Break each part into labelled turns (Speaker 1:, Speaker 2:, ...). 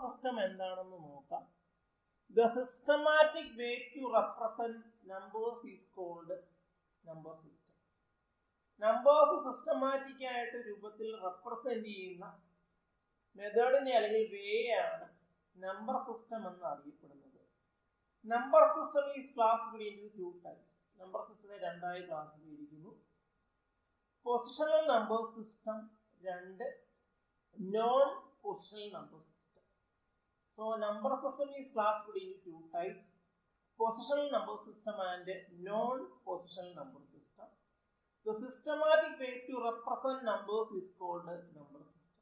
Speaker 1: System എന്താണെന്ന് നോക്കാം. The systematic way to represent numbers is called number system. Numbers systematic ആയിട്ട് രൂപത്തിൽ represent ചെയ്യുന്ന മെത്തേഡിനെ അല്ലെങ്കിൽ വേ ആണ് നമ്പർ സിസ്റ്റം എന്ന് അറിയപ്പെടുന്നത്. Number system is classified into two types. Number സിസ്റ്റത്തെ രണ്ടായി ക്ലാസിഫൈ ചെയ്തിരിക്കുന്നു. പൊസിഷണൽ നമ്പർ സിസ്റ്റം, രണ്ട് non positional number system. So number system is classified into two types: positional number system and non-positional number system. The systematic way to represent numbers is called number system.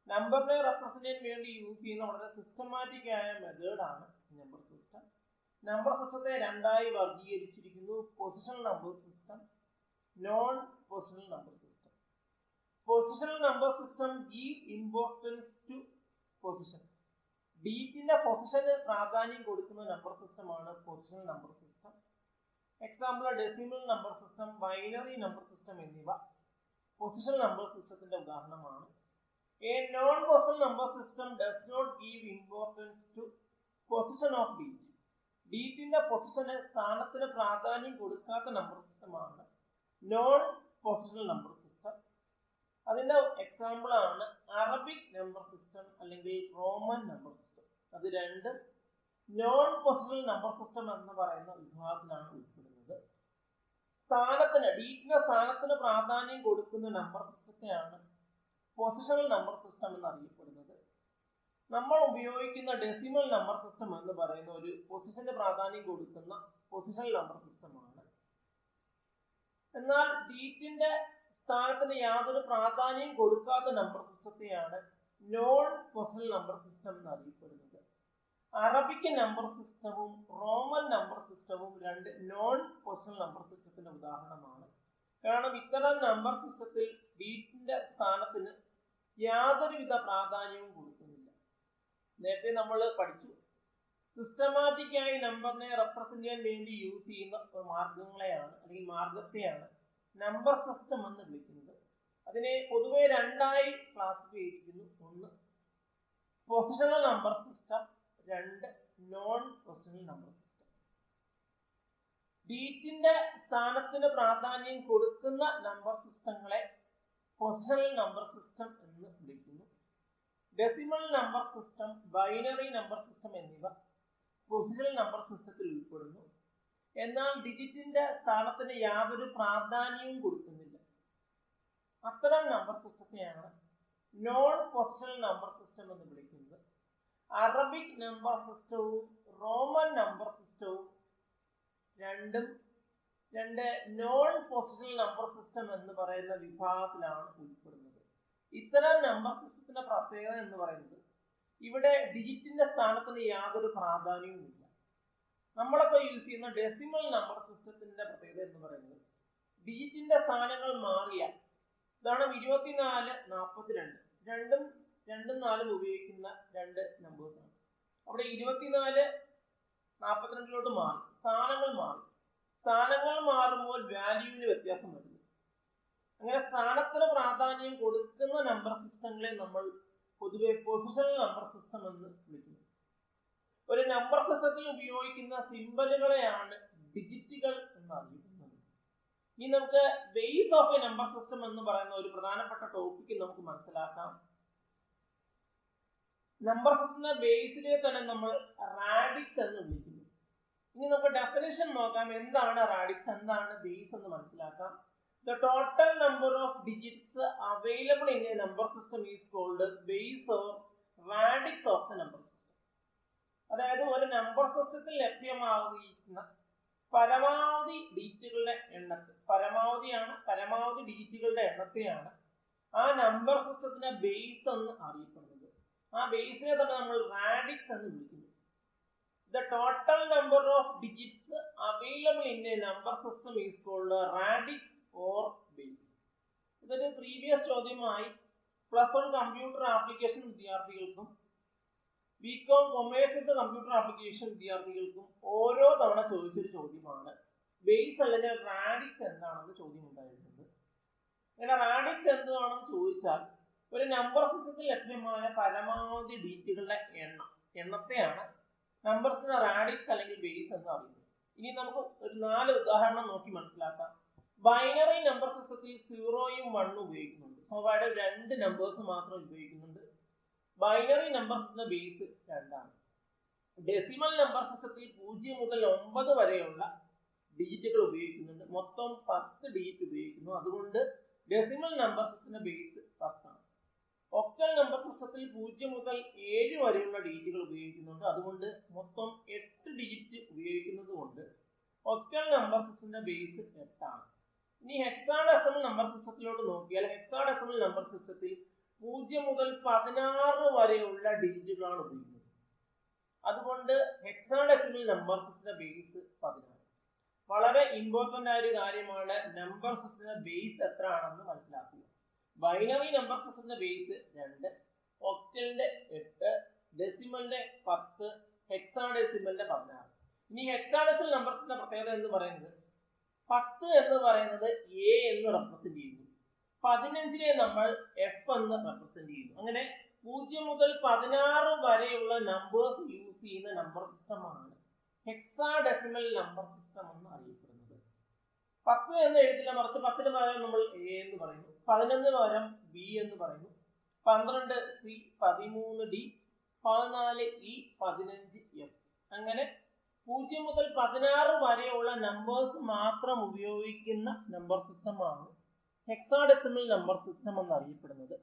Speaker 1: നമ്പറിനെ represent ചെയ്യാൻ വേണ്ടി use ചെയ്യുന്ന വളരെ systematic ആയ method ആണ് number system. Number സിസ്റ്റത്തെ രണ്ടായി വർഗീകരിച്ചിരിക്കുന്നു: positional number system, non positional number system. Positional number system give importance to position. ഡിജിറ്റിന്റെ പൊസിഷന് പ്രാധാന്യം കൊടുക്കുന്ന നമ്പർ സിസ്റ്റമാണ് positional number system. Example decimal number system, binary number system എന്നിവ പൊസിഷണൽ നമ്പർ സിസ്റ്റത്തിന്റെ ഉദാഹരണമാണ്. A non positional number system does not give importance to position of digit. ഡിജിറ്റിന്റെ പൊസിഷന് സ്ഥാനത്തിന് പ്രാധാന്യം കൊടുക്കാത്ത നമ്പർ സിസ്റ്റമാണ് നോൺ പൊസിഷണൽ നമ്പർ സിസ്റ്റം. അതിന്റെ എക്സാമ്പിൾ ആണ് അറബിക് നമ്പർ സിസ്റ്റം അല്ലെങ്കിൽ റോമൻ നമ്പർ സിസ്റ്റം. അത് രണ്ടും നോൺ പൊസിഷണൽ നമ്പർ സിസ്റ്റം എന്ന് പറയുന്ന വിഭാഗത്തിലാണ് ഉൾപ്പെടുന്നത്. ഡിജിറ്റിന്റെ സ്ഥാനത്തിന് പ്രാധാന്യം കൊടുക്കുന്ന നമ്പർ സിസ്റ്റത്തെയാണ് പൊസിഷണൽ നമ്പർ സിസ്റ്റം എന്ന് അറിയപ്പെടുന്നത്. നമ്മൾ ഉപയോഗിക്കുന്ന ഡെസിമൽ നമ്പർ സിസ്റ്റം എന്ന് പറയുന്ന ഒരു പൊസിഷന് പ്രാധാന്യം കൊടുക്കുന്ന പൊസിഷണൽ നമ്പർ സിസ്റ്റമാണ്. എന്നാൽ ഡിജിറ്റിന്റെ സ്ഥാനത്തിന് യാതൊരു പ്രാധാന്യം കൊടുക്കാത്ത നമ്പർ സിസ്റ്റത്തെയാണ് നോൺ പൊസിഷണൽ നമ്പർ സിസ്റ്റം എന്ന് അറിയപ്പെടുന്നത്. അറബിക് നമ്പർ സിസ്റ്റവും റോമൻ നമ്പർ സിസ്റ്റവും രണ്ട് നോൺ പൊസിഷണൽ നമ്പർ സിസ്റ്റത്തിന്റെ ഉദാഹരണമാണ്. കാരണം ഇത്തരം നമ്പർ സിസ്റ്റത്തിൽ ഡിജിറ്റിന്റെ സ്ഥാനത്തിന് യാതൊരുവിധ പ്രാധാന്യവും കൊടുക്കുന്നില്ല. നേരത്തെ നമ്മൾ പഠിച്ചു, സിസ്റ്റമാറ്റിക് ആയി നമ്പറിനെ റെപ്രസെന്റ് ചെയ്യാൻ വേണ്ടി യൂസ് ചെയ്യുന്ന മാർഗങ്ങളെയാണ് അല്ലെങ്കിൽ മാർഗത്തെയാണ് നമ്പർ സിസ്റ്റം എന്ന് വിളിക്കുന്നത്. അതിനെ പൊതുവെ രണ്ടായി ക്ലാസിഫൈ ചെയ്തിരിക്കുന്നു: ഒന്ന് പൊസിഷണൽ നമ്പർ സിസ്റ്റം, രണ്ട് നോൺ പൊസിഷണൽ നമ്പർ സിസ്റ്റം. ഡിജിറ്റിന്റെ സ്ഥാനത്തിന് പ്രാധാന്യം കൊടുക്കുന്ന നമ്പർ സിസ്റ്റങ്ങളെ പൊസിഷണൽ നമ്പർ സിസ്റ്റം എന്ന് വിളിക്കുന്നു. Decimal number system, binary number system എന്നിവ പൊസിഷണൽ നമ്പർ സിസ്റ്റത്തിൽ ഉൾപ്പെടുന്നു. എന്നാൽ ഡിജിറ്റിന്റെ സ്ഥാനത്തിന് യാതൊരു പ്രാധാന്യവും കൊടുക്കുന്നില്ല. അത്തരം നമ്പർ സിസ്റ്റത്തെയാണ് നോൺ പൊസിഷണൽ നമ്പർ സിസ്റ്റം എന്ന് വിളിക്കുന്നത്. അറബിക് നമ്പർ സിസ്റ്റവും റോമൻ നമ്പർ സിസ്റ്റവും രണ്ട് നോൺ പൊസിഷണൽ നമ്പർ സിസ്റ്റം എന്ന് പറയുന്ന വിഭാഗത്തിലാണ് ഉൾപ്പെടുന്നത്. ഇത്തരം നമ്പർ സിസ്റ്റത്തിന്റെ പ്രത്യേകത എന്ന് പറയുന്നത് ഇവിടെ ഡിജിറ്റിന്റെ സ്ഥാനത്തിന് യാതൊരു പ്രാധാന്യവും ഇല്ല. നമ്മളിപ്പോൾ യൂസ് ചെയ്യുന്ന ഡെസിമൽ നമ്പർ സിസ്റ്റത്തിന്റെ പ്രത്യേകത എന്ന് പറയുന്നത് ഡിജിറ്റിന്റെ സ്ഥാനങ്ങൾ മാറിയാൽ, ഉദാഹരണം 24, 42 രണ്ടും നാലും ഉപയോഗിക്കുന്ന രണ്ട് നമ്പേഴ്സാണ്. അവിടെ 24 42 മാറി, സ്ഥാനങ്ങൾ മാറുമ്പോൾ വാല്യൂവിന് വ്യത്യാസം വരുന്നു. അങ്ങനെ സ്ഥാനത്തിന് പ്രാധാന്യം കൊടുക്കുന്ന നമ്പർ സിസ്റ്റങ്ങളെ നമ്മൾ പൊതുവെ പൊസിഷണൽ നമ്പർ സിസ്റ്റം എന്ന് വിളിക്കുന്നു. ഒരു നമ്പർ സിസ്റ്റത്തിൽ ഉപയോഗിക്കുന്ന സിംബലുകളെയാണ് ഡിജിറ്റുകൾ എന്ന് അറിയപ്പെടുന്നത്. ഇനി നമുക്ക് base of A number system എന്ന് പറയുന്ന ഒരു പ്രധാനപ്പെട്ട ടോപ്പിക്ക് നമുക്ക് മനസ്സിലാക്കാം. നമ്പർ സിസ്റ്റത്തിന്റെ ബേസിലെ തന്നെ നമ്മൾ റാഡിക്സ് എന്ന് വിളിക്കുന്നു. ഇനി നമുക്ക് ഡെഫിനിഷൻ നോക്കാം. എന്താണ് റാഡിക്സ്, എന്താണ് ബേസ് എന്ന് മനസ്സിലാക്കാം. The total number of digits available in a number system is called base or radix of the number system. അതായത് ഒരു നമ്പർ സിസ്റ്റത്തിൽ ലഭ്യമാകുന്ന പരമാവധി ഡിജിറ്റുകളുടെ എണ്ണത്തെയാണ് ആ നമ്പർ സിസ്റ്റത്തിന്റെ ബേസ് എന്ന് അറിയപ്പെടുന്നത്. ആ ബേസിനെ തന്നെ നമ്മൾ റാഡിക്സ് എന്ന് വിളിക്കുന്നു. The total number of digits available in a number system is called radix or base. ഇതൊരു പ്രീവിയസ് ചോദ്യമായി +1 കമ്പ്യൂട്ടർ ആപ്ലിക്കേഷൻ വിദ്യാർത്ഥികൾക്കും ബികോം കൊമേഴ്സ് കമ്പ്യൂട്ടർ ആപ്ലിക്കേഷൻ വിദ്യാർത്ഥികൾക്കും ഓരോ തവണ ചോദിച്ചൊരു ചോദ്യമാണ് ബേസ് അല്ലെങ്കിൽ റാഡിക്സ് എന്താണെന്ന് ചോദ്യം ഉണ്ടായിരുന്നത്. അങ്ങനെ റാഡിക്സ് എന്താണെന്ന് ചോദിച്ചാൽ ഒരു നമ്പർ സിസ്റ്റത്തിൽ ലഭ്യമായ പരമാവധി ഡിജിറ്റുകളുടെ എണ്ണത്തെയാണ് നമ്പേഴ്സിന്റെ റാഡിക്സ് അല്ലെങ്കിൽ ബേസ് എന്ന് പറയുന്നത്. ഇനി നമുക്ക് ഒരു 4 ഉദാഹരണം നോക്കി മനസ്സിലാക്കാം. ബൈനറി നമ്പർ സിസ്റ്റത്തിൽ 0യും 1ഉം ഉപയോഗിക്കുന്നുണ്ട്. അവിടെ 2 നമ്പേഴ്സ് മാത്രം ഉപയോഗിക്കുന്നുണ്ട്. ബൈനറി നമ്പർ സിസ്റ്റത്തിന്റെ ബേസ് 2 ആണ്. ഡെസിമൽ നമ്പർ സിസ്റ്റത്തിൽ 0 മുതൽ 9 വരെയുള്ള ഡിജിറ്റുകൾ ഉപയോഗിക്കുന്നുണ്ട്. മൊത്തം 10 ഡിജിറ്റ് ഉപയോഗിക്കുന്നു. അതുകൊണ്ട് ഡെസിമൽ നമ്പർ സിസ്റ്റത്തിന്റെ ബേസ് 10 ആണ്. ഒക്ടൽ നമ്പർ സിസ്റ്റത്തിൽ 0 മുതൽ 7 വരെയുള്ള ഡിജിറ്റുകൾ ഉപയോഗിക്കുന്നുണ്ട്. അതുകൊണ്ട് മൊത്തം 8 ഡിജിറ്റ് ഉപയോഗിക്കുന്നത് കൊണ്ട് ഒക്ടൽ നമ്പർ സിസ്റ്റത്തിന്റെ ബേസ് 8 ആണ്. ഇനി ഹെക്സാഡെസിമൽ നമ്പർ സിസ്റ്റത്തിലോട്ട് നോക്കിയാൽ ഹെക്സാഡെസിമൽ നമ്പർ സിസ്റ്റത്തിൽ 0 മുതൽ 16 വരെയുള്ള ഡിജിറ്റുകളാണ് ഉപയോഗിക്കുന്നത്. അതുകൊണ്ട് ഹെക്സാഡെസിമൽ നമ്പർ സിസ്റ്റത്തിന്റെ ബേസ് 16. വളരെ ഇമ്പോർട്ടന്റ് ആയ ഒരു കാര്യമാണ് നമ്പർ സിസ്റ്റത്തിന്റെ ബേസ് എത്ര ആണെന്ന് മനസ്സിലാക്കുക. ബൈനറി നമ്പർ സിസ്റ്റത്തിന്റെ ബേസ് 2, ഒക്ടലിന്റെ 8, ഡെസിമലിന്റെ 10, ഹെക്സാഡെസിമലിന്റെ 16. ഇനി ഹെക്സാഡെസിമൽ നമ്പർ സിസ്റ്റത്തിന്റെ പ്രത്യേകത എന്ന് പറയുന്നത് 10 എന്ന് പറയുന്നത് എ എന്ന് റെപ്രസെന്റ് ചെയ്യുന്നു. 15നെ നമ്മൾ എഫ് എന്ന് റെപ്രസെന്റ് ചെയ്യുന്നു. അങ്ങനെ 0 മുതൽ 16 വരെയുള്ള നമ്പേഴ്സ് യൂസ് ചെയ്യുന്ന നമ്പർ സിസ്റ്റമാണ് ഹെക്സാഡെസിമൽ നമ്പർ സിസ്റ്റം എന്ന് അറിയപ്പെടുന്നത്. 10 എന്ന് എഴുതില്ല, മറിച്ച് 10ന് പകരം നമ്മൾ എ എന്ന് പറയുന്നു, 11 പകരം ബി എന്ന് പറയുന്നു, 12 സി, 13 ഡി, 14 ഇ, 15 എഫ്. അങ്ങനെ 0 മുതൽ 16 വരെയുള്ള നമ്പേഴ്സ് മാത്രം ഉപയോഗിക്കുന്ന നമ്പർ സിസ്റ്റമാണ് ഹെക്സാഡെസിമൽ നമ്പർ സിസ്റ്റം എന്നറിയപ്പെടുന്നത്.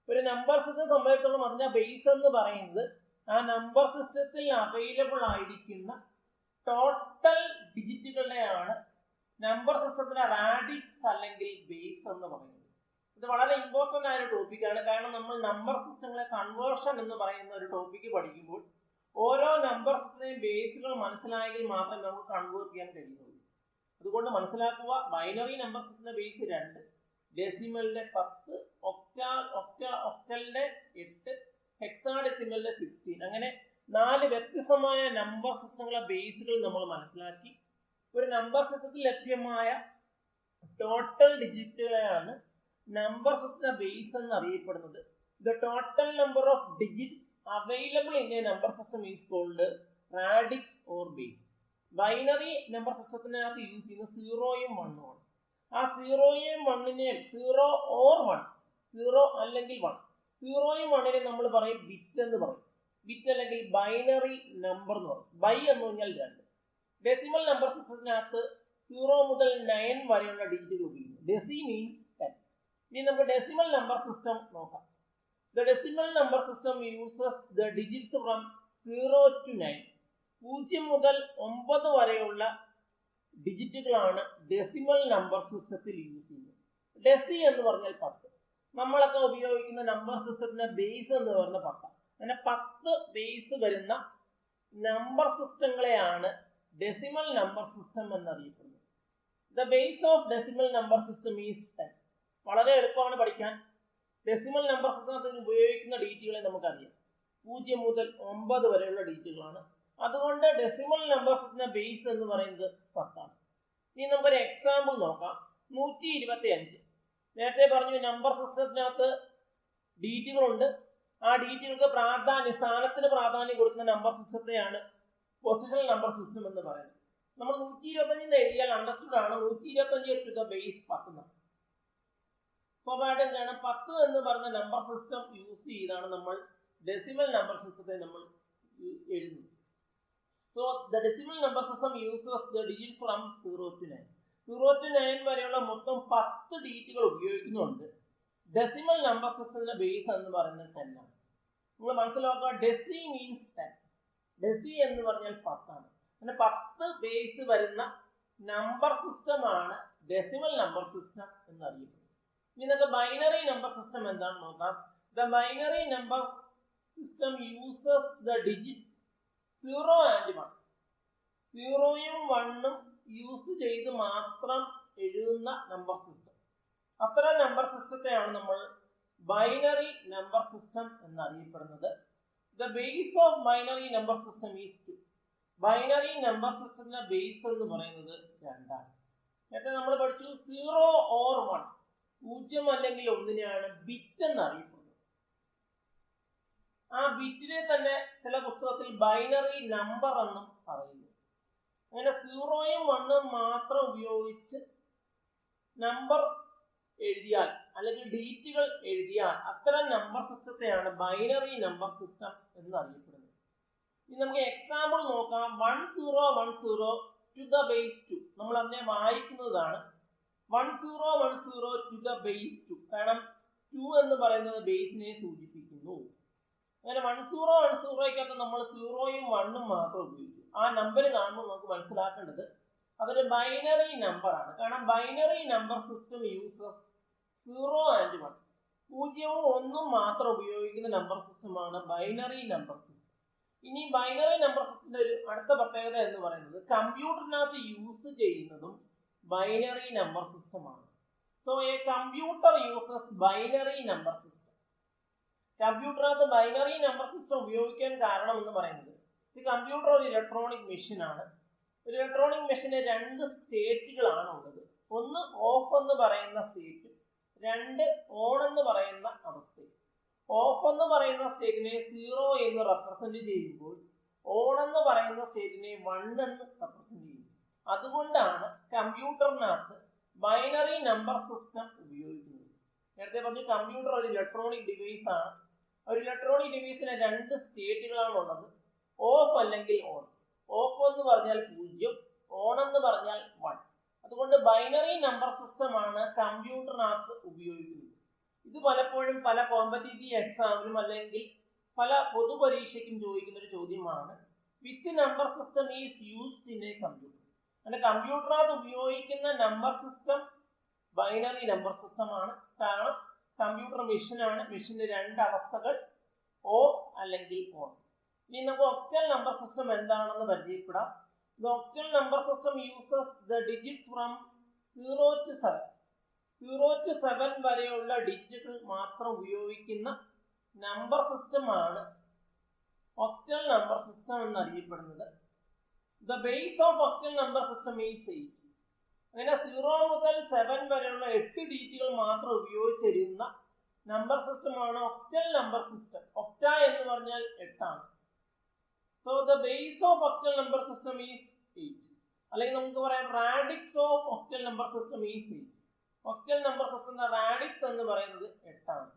Speaker 1: ഒരു നമ്പർ സിസ്റ്റം സംബന്ധിച്ചിടത്തോളം അതിന്റെ ബേസ് എന്ന് പറയുന്നത് ആ നമ്പർ സിസ്റ്റത്തിൽ അവൈലബിൾ ആയിരിക്കുന്ന ടോട്ടൽ ഡിജിറ്റുകളുടെയാണ് നമ്പർ സിസ്റ്റത്തിന്റെ റാഡിക്സ് അല്ലെങ്കിൽ ബേസ് എന്ന് പറയുന്നത്. ഇത് വളരെ ഇമ്പോർട്ടന്റ് ആയ ഒരു ടോപ്പിക്കാണ്. കാരണം നമ്മൾ നമ്പർ സിസ്റ്റങ്ങളെ കൺവേർഷൻ എന്ന് പറയുന്ന ഒരു ടോപ്പിക്ക് പഠിക്കുമ്പോൾ ഓരോ നമ്പർ സിസ്റ്റത്തിന്റെയും ബേസുകൾ മനസ്സിലായെങ്കിൽ മാത്രമേ നമുക്ക് കൺവേർട്ട് ചെയ്യാൻ കഴിയുള്ളൂ. അതുകൊണ്ട് മനസ്സിലാക്കുക, ബൈനറി നമ്പർ സിസ്റ്റത്തിന്റെ ബേസ് 2, ഡെസിമലിന്റെ 10, ഒക്ടലിന്റെ 8, ഹെക്സാഡെസിമലിന്റെ 16. അങ്ങനെ 4 വ്യത്യസ്തമായ നമ്പർ സിസ്റ്റങ്ങളുടെ ബേസുകൾ നമ്മൾ മനസ്സിലാക്കി. ഒരു നമ്പർ സിസ്റ്റത്തിൽ ലഭ്യമായ ടോട്ടൽ ഡിജിറ്റുകളെയാണ് നമ്പർ സിസ്റ്റത്തിന്റെ ബേസ് എന്ന് അറിയപ്പെടുന്നത്. The total number of digits available in a number system is called radix or base. Binary number സിസ്റ്റത്തിനകത്ത് യൂസ് ചെയ്യുന്ന 0യും 1ഉം ആണ്. ആ 0യും 1നെ 0 or 1, 0 അല്ലെങ്കിൽ 1, 0യും 1നെ നമ്മൾ പറയും ബിറ്റ് എന്ന് പറയും. ബിറ്റ് അല്ലെങ്കിൽ ബൈനറി നമ്പർ എന്ന് പറയും. ബൈ എന്ന് പറഞ്ഞാൽ 2. ഡെസിമൽ നമ്പർ സിസ്റ്റത്തിനകത്ത് 0 മുതൽ 9 വരെയുള്ള ഡിജിറ്റുകൾ ഉപയോഗിക്കുന്നു. Deci means 10. ഇനി നമുക്ക് ഡെസിമൽ നമ്പർ സിസ്റ്റം നോക്കാം. The decimal number system uses the digits from 0 to 9. 0 മുതൽ 9 വരെയുള്ള ഡിജിറ്റുകളാണ് ഡെസിമൽ നമ്പർ സിസ്റ്റത്തിൽ യൂസ് ചെയ്യുന്നത്. ഡെസി എന്ന് പറഞ്ഞാൽ 10. നമ്മളൊക്കെ ഉപയോഗിക്കുന്ന നമ്പർ സിസ്റ്റത്തിന്റെ ബേസ് എന്ന് പറയുന്ന 10. അങ്ങനെ 10 ബേസ് വരുന്ന നമ്പർ സിസ്റ്റങ്ങളെയാണ് ഡെസിമൽ നമ്പർ സിസ്റ്റം എന്നറിയപ്പെടുന്നത്. The base of decimal number system is 10. വളരെ എളുപ്പമാണ് പഠിക്കാൻ. ഡെസിമൽ നമ്പർ സിസ്റ്റത്തിൽ ഉപയോഗിക്കുന്ന ഡിജിറ്റുകളെ നമുക്കറിയാം. 0 മുതൽ 9 വരെയുള്ള ഡിജിറ്റുകളാണ്. അതുകൊണ്ട് ഡെസിമൽ നമ്പർ സിസ്റ്റത്തിന്റെ ബേസ് എന്ന് പറയുന്നത് 10 ആണ്. ഇനി നമുക്കൊരു എക്സാമ്പിൾ നോക്കാം. 125. നേരത്തെ പറഞ്ഞു നമ്പർ സിസ്റ്റത്തിനകത്ത് ഡിജിറ്റുകളുണ്ട്. ആ ഡിജിറ്റുകൾക്ക് സ്ഥാനത്തിന് പ്രാധാന്യം കൊടുക്കുന്ന നമ്പർ സിസ്റ്റത്തെയാണ് പൊസിഷണൽ നമ്പർ സിസ്റ്റം എന്ന് പറയുന്നത്. നമ്മൾ 125 എഴുതിയാൽ അണ്ടർസ്റ്റുഡ് ആണ്. 125 ടു ദ ബേസ് 10. സ്വാഭാവികം കാരണം 10 എന്ന് പറഞ്ഞ നമ്പർ സിസ്റ്റം യൂസ് ചെയ്താണ് നമ്മൾ ഡെസിമൽ നമ്പർ സിസ്റ്റത്തെ നമ്മൾ എഴുതുന്നത്. So the decimal number system uses the digits from 0 to 9. 0 to 9 വരെയുള്ള മൊത്തം 10 ഡിജിറ്റുകൾ ഉപയോഗിക്കുന്നുണ്ട്. ഡെസിമൽ നമ്പർ സിസ്റ്റത്തിന്റെ ബേസ് എന്ന് പറയുന്നത് 10 ആണ്. നിങ്ങൾ മനസ്സിലാക്കുക, ഡെസി മീൻസ് 10. ഡെസി എന്ന് പറഞ്ഞാൽ 10 ആണ്. അങ്ങനെ 10 ബേസ് വരുന്ന നമ്പർ സിസ്റ്റമാണ് ഡെസിമൽ നമ്പർ സിസ്റ്റം എന്നറിയപ്പെടുന്നത്. ഇനി നമുക്ക് ബൈനറി നമ്പർ സിസ്റ്റം എന്താണെന്ന് നോക്കാം. The binary number system uses the digits 0 and 1. 0യും 1ഉം യൂസ് ചെയ്ത് മാത്രം എഴുതുന്ന നമ്പർ സിസ്റ്റം. അത്തരം നമ്പർ സിസ്റ്റത്തെയാണ് നമ്മൾ ബൈനറി നമ്പർ സിസ്റ്റം എന്നറിയപ്പെടുന്നത്. The base of binary number system is 2. Binary number സിസ്റ്റത്തിന്റെ ബേസ് എന്ന് പറയുന്നത് 2 ആണ്. നേരത്തെ നമ്മൾ പഠിച്ചു 0 or 1, 0 അല്ലെങ്കിൽ 1നെയാണ് ബിറ്റ് എന്നറിയപ്പെടുന്നത്. ആ ബിറ്റിനെ തന്നെ ചില പുസ്തകത്തിൽ ബൈനറി നമ്പർ എന്നും പറയുന്നു. അങ്ങനെ 0യും 1ഉം മാത്രം ഉപയോഗിച്ച് നമ്പർ എഴുതിയാൽ അല്ലെങ്കിൽ ഡിജിറ്റുകൾ എഴുതിയാൽ അത്തരം നമ്പർ സിസ്റ്റത്തെയാണ് ബൈനറി നമ്പർ സിസ്റ്റം എന്ന് അറിയപ്പെടുന്നത്. ഇനി നമുക്ക് എക്സാമ്പിൾ നോക്കാം. 1010 ടു ദ ബേസ് 2 നമ്മൾ അതിനെ വായിക്കുന്നതാണ് 1010 ടു ദ ബേസ് 2. കാരണം 2 എന്ന് പറയുന്നത് ബേസിനെ സൂചിപ്പിക്കുന്നു. അങ്ങനെ 1010ക്കകത്ത് നമ്മൾ 0യും 1ഉം മാത്രം ഉപയോഗിച്ചു. ആ നമ്പർ കാണുമ്പോൾ നമുക്ക് മനസ്സിലാക്കേണ്ടത് അതൊരു ബൈനറി നമ്പർ ആണ്. കാരണം binary number system uses 0 and 1, 0വും 1ഉം മാത്രം ഉപയോഗിക്കുന്ന നമ്പർ സിസ്റ്റമാണ് ബൈനറി നമ്പർ സിസ്റ്റം. ഇനി ബൈനറി നമ്പർ സിസ്റ്റത്തിന്റെ ഒരു അടുത്ത പ്രത്യേകത എന്ന് പറയുന്നത് കമ്പ്യൂട്ടറിനകത്ത് യൂസ് ചെയ്യുന്നതും ബൈനറി നമ്പർ സിസ്റ്റമാണ്. So a computer uses binary number system. കമ്പ്യൂട്ടറിനകത്ത് ബൈനറി നമ്പർ സിസ്റ്റം ഉപയോഗിക്കാൻ കാരണം എന്ന് പറയുന്നത് ഈ കമ്പ്യൂട്ടർ ഒരു ഇലക്ട്രോണിക് മെഷീൻ ആണ്. ഒരു ഇലക്ട്രോണിക് മെഷീന് 2 സ്റ്റേറ്റുകളാണ് ഉള്ളത്. ഒന്ന് ഓഫ് എന്ന് പറയുന്ന സ്റ്റേറ്റ്, 2 ഓൺ എന്ന് പറയുന്ന അവസ്ഥ. ഓഫ് എന്ന് പറയുന്ന സ്റ്റേറ്റിനെ 0 എന്ന് റെപ്രസെന്റ് ചെയ്യുമ്പോൾ ഓൺ എന്ന് പറയുന്ന സ്റ്റേറ്റിനെ 1 എന്ന് റെപ്രസെന്റ് ചെയ്യുന്നു. അതുകൊണ്ടാണ് കമ്പ്യൂട്ടറിനകത്ത് ബൈനറി നമ്പർ സിസ്റ്റം ഉപയോഗിക്കുന്നത്. നേരത്തെ പറഞ്ഞു കമ്പ്യൂട്ടർ ഒരു ഇലക്ട്രോണിക് ഡിവൈസ് ആണ്. ഒരു ഇലക്ട്രോണിക് ഡിവൈസിന് 2 സ്റ്റേറ്റുകളാണ് ഉള്ളത്, ഓഫ് അല്ലെങ്കിൽ ഓൺ. ഓഫ് എന്ന് പറഞ്ഞാൽ 0, ഓൺ എന്ന് പറഞ്ഞാൽ 1. അതുകൊണ്ട് ബൈനറി നമ്പർ സിസ്റ്റം ആണ് കമ്പ്യൂട്ടറിനകത്ത് ഉപയോഗിക്കുന്നത്. ഇത് പലപ്പോഴും പല കോമ്പറ്റേറ്റീവ് എക്സാമിനും അല്ലെങ്കിൽ പല പൊതുപരീക്ഷയ്ക്കും ചോദിക്കുന്ന ഒരു ചോദ്യമാണ്. Which number system is used in A computer? അങ്ങനെ കമ്പ്യൂട്ടറിനകത്ത് ഉപയോഗിക്കുന്ന number system binary number system ആണ്. കാരണം കമ്പ്യൂട്ടർ മെഷീനാണ്. മെഷീന് 2 അവസ്ഥകൾ, ഓഫ് അല്ലെങ്കിൽ ഓൺ. ഇനി നമുക്ക് ഒക്ടൽ നമ്പർ സിസ്റ്റം എന്താണെന്ന് പരിചയപ്പെടാം. The octal number system uses the digits from 0 to 7. 0 to 7 വരെയുള്ള ഡിജിറ്റുകൾ മാത്രം ഉപയോഗിക്കുന്ന നമ്പർ സിസ്റ്റമാണ് ഒക്ടൽ നമ്പർ സിസ്റ്റം എന്നറിയപ്പെടുന്നത്. The base of octal number system is 8. അങ്ങനെ 0 മുതൽ 7 വരെയുള്ള 8 ഡിജിറ്റുകൾ മാത്രം ഉപയോഗിച്ചിരുന്ന നമ്പർ സിസ്റ്റമാണ് ഒക്ടൽ നമ്പർ സിസ്റ്റം. ഒക്ട എന്ന് പറഞ്ഞാൽ 8 ആണ്. So the base of octal number system is 8. അല്ലെങ്കിൽ നമുക്ക് പറയാം radix of octal number system is 8. octal number system radix എന്ന് പറയുന്നത് 8 ആണ്.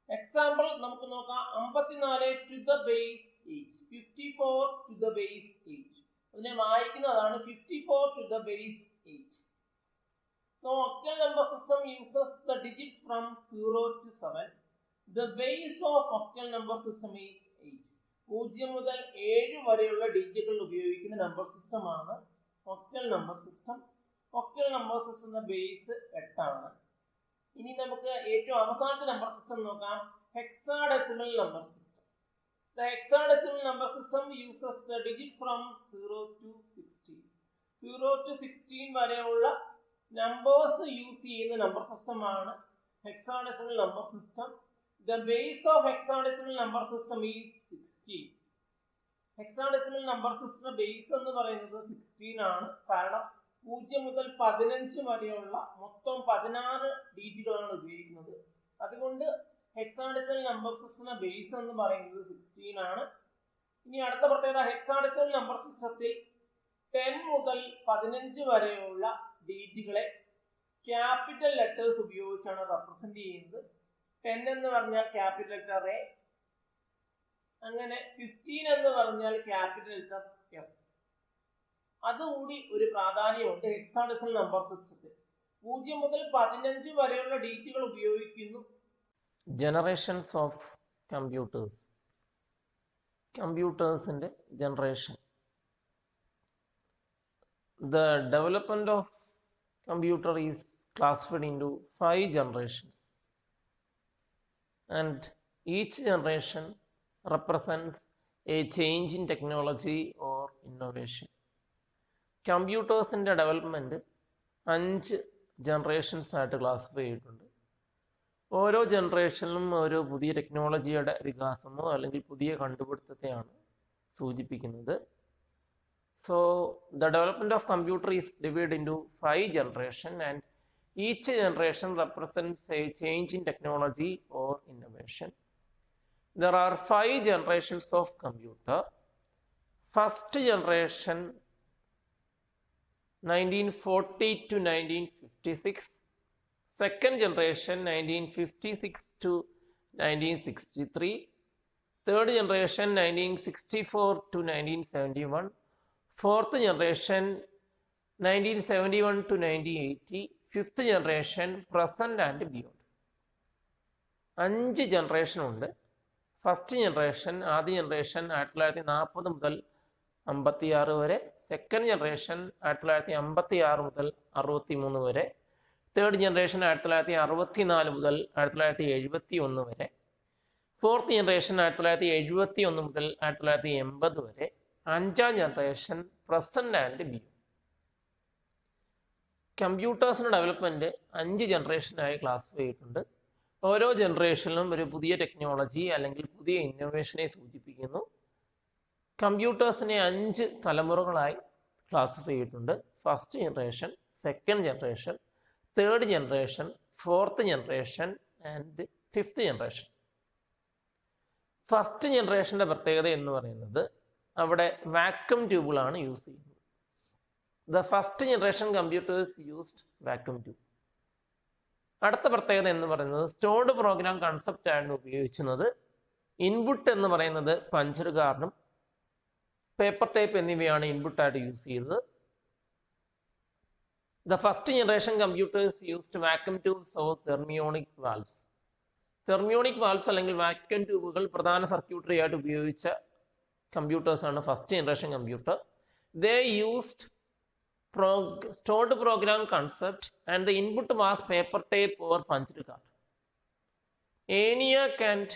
Speaker 1: എക്സാമ്പിൾ നമുക്ക് നോക്കാം. 54 to the base 8, 54 to the base 8. അതിനെ വായിക്കുന്നതാണ് 54 to the base 8. So octal number system uses the digits from 0 to 7. The base of octal number system is 8. 0 മുതൽ 7 വരെയുള്ള ഡിജിറ്റുകൾ ഉപയോഗിക്കുന്ന നമ്പർ സിസ്റ്റമാണ് octal number system. Octal number സിസ്റ്റത്തിന്റെ base 8 ആണ്. ഇനി നമുക്ക് ഏറ്റവും അവസാനത്തെ നമ്പർ സിസ്റ്റം നോക്കാം. Hexadecimal number system. The hexadecimal number system uses the digits from 0 to 16. 0 to 16 വരെയുള്ള നമ്പേഴ്സ് യൂസ് ചെയ്യുന്ന നമ്പർ സിസ്റ്റമാണ് hexadecimal number system. The base of hexadecimal number system is 16. Hexadecimal number system base എന്ന് പറയുന്നത് 16 ആണ്. കാരണം 0 മുതൽ 15 വരെയുള്ള മൊത്തം 16 ഡിജിറ്റുകളാണ് ഉപയോഗിക്കുന്നത്. അതുകൊണ്ട് ഹെക്സാഡെസിമൽ നമ്പർ സിസ്റ്റം ബേസ് എന്ന് പറയുന്നത് 16 ആണ്. ഇനി അടുത്ത പ്രത്യേകത, ഹെക്സാഡെസിമൽ നമ്പർ സിസ്റ്റത്തിൽ 10 മുതൽ 15 വരെയുള്ള ഡിജിറ്റുകളെ ക്യാപിറ്റൽ ലെറ്റേഴ്സ് ഉപയോഗിച്ചാണ് റെപ്രസെന്റ് ചെയ്യുന്നത്. 10 എന്ന് പറഞ്ഞാൽ ക്യാപിറ്റൽ ലെറ്റർ എ, അങ്ങനെ 15 എന്ന് പറഞ്ഞാൽ ക്യാപിറ്റൽ ലെറ്റർ എഫ്. അതുകൂടി ഒരു പ്രാധാന്യമുണ്ട് ഹെക്സാഡെസിമൽ നമ്പർ സിസ്റ്റത്തിൽ. 0 മുതൽ 15 വരെയുള്ള ഡിജിറ്റുകൾ ഉപയോഗിക്കുന്നു.
Speaker 2: Generations of computers. കമ്പ്യൂട്ടേഴ്സിന്റെ generation. The development of computer is classified into 5 generations. And each generation represents a change in technology or innovation. Computers in the development 5 generations ആയിട്ട് ക്ലാസിഫൈ ചെയ്തിട്ടുണ്ട്. ഓരോ ജനറേഷനിലും ഓരോ പുതിയ ടെക്നോളജിയുടെ വികാസമോ അല്ലെങ്കിൽ പുതിയ കണ്ടുപിടുത്തത്തെയാണ് സൂചിപ്പിക്കുന്നത്. So the development of computer is divided into 5 generations and each generation represents a change in technology or innovation. there are 5 generations of computer. First generation 1940 to 1956, second generation 1956 to 1963, third generation 1964 to 1971, fourth generation 1971 to 1980, fifth generation present and beyond. 5 generation ഉണ്ട്. First generation, ആദ്യ generation 1940 മുതൽ 56 വരെ, second generation 1956 മുതൽ 63 വരെ, third generation 1964 മുതൽ 1971 വരെ, fourth generation 1971 മുതൽ 1980 വരെ, അഞ്ചാം ജനറേഷൻ പ്രസന്റ് ആൻഡ് ബിയോണ്ട്. കമ്പ്യൂട്ടേഴ്സിൻ്റെ ഡെവലപ്മെൻറ്റ് 5 ജനറേഷനായി ക്ലാസിഫൈ ചെയ്തിട്ടുണ്ട്. ഓരോ ജനറേഷനിലും ഒരു പുതിയ ടെക്നോളജി അല്ലെങ്കിൽ പുതിയ ഇന്നോവേഷനെ സൂചിപ്പിക്കുന്നു. കമ്പ്യൂട്ടേഴ്സിനെ 5 തലമുറകളായി ക്ലാസിഫൈ ചെയ്തിട്ടുണ്ട്. First generation, second generation, third generation, fourth generation and fifth generation. First ജനറേഷൻ്റെ പ്രത്യേകത എന്ന് പറയുന്നത് അവിടെ വാക്വം ട്യൂബുകളാണ് യൂസ് ചെയ്യുന്നത്. The first generation computers used vacuum tube. അടുത്ത പ്രത്യേകത എന്ന് പറയുന്നത് സ്റ്റോർഡ് പ്രോഗ്രാം കൺസെപ്റ്റ് ആണ് ഉപയോഗിക്കുന്നത്. ഇൻപുട്ട് എന്ന് പറയുന്നത് പഞ്ചഡ് കാർഡും പേപ്പർ ടേപ്പ് എന്നിവയാണ് ഇൻപുട്ടായിട്ട് യൂസ് ചെയ്തത്. The first generation computers used vacuum tubes or thermionic valves. Thermionic valves അല്ലെങ്കിൽ വാക്വം ട്യൂബുകൾ പ്രധാന സർക്യൂട്ടറി ആയിട്ട് ഉപയോഗിച്ച കമ്പ്യൂട്ടേഴ്സാണ് first generation computer. They used stored program concept and the input was paper tape or punched card. ENIAC and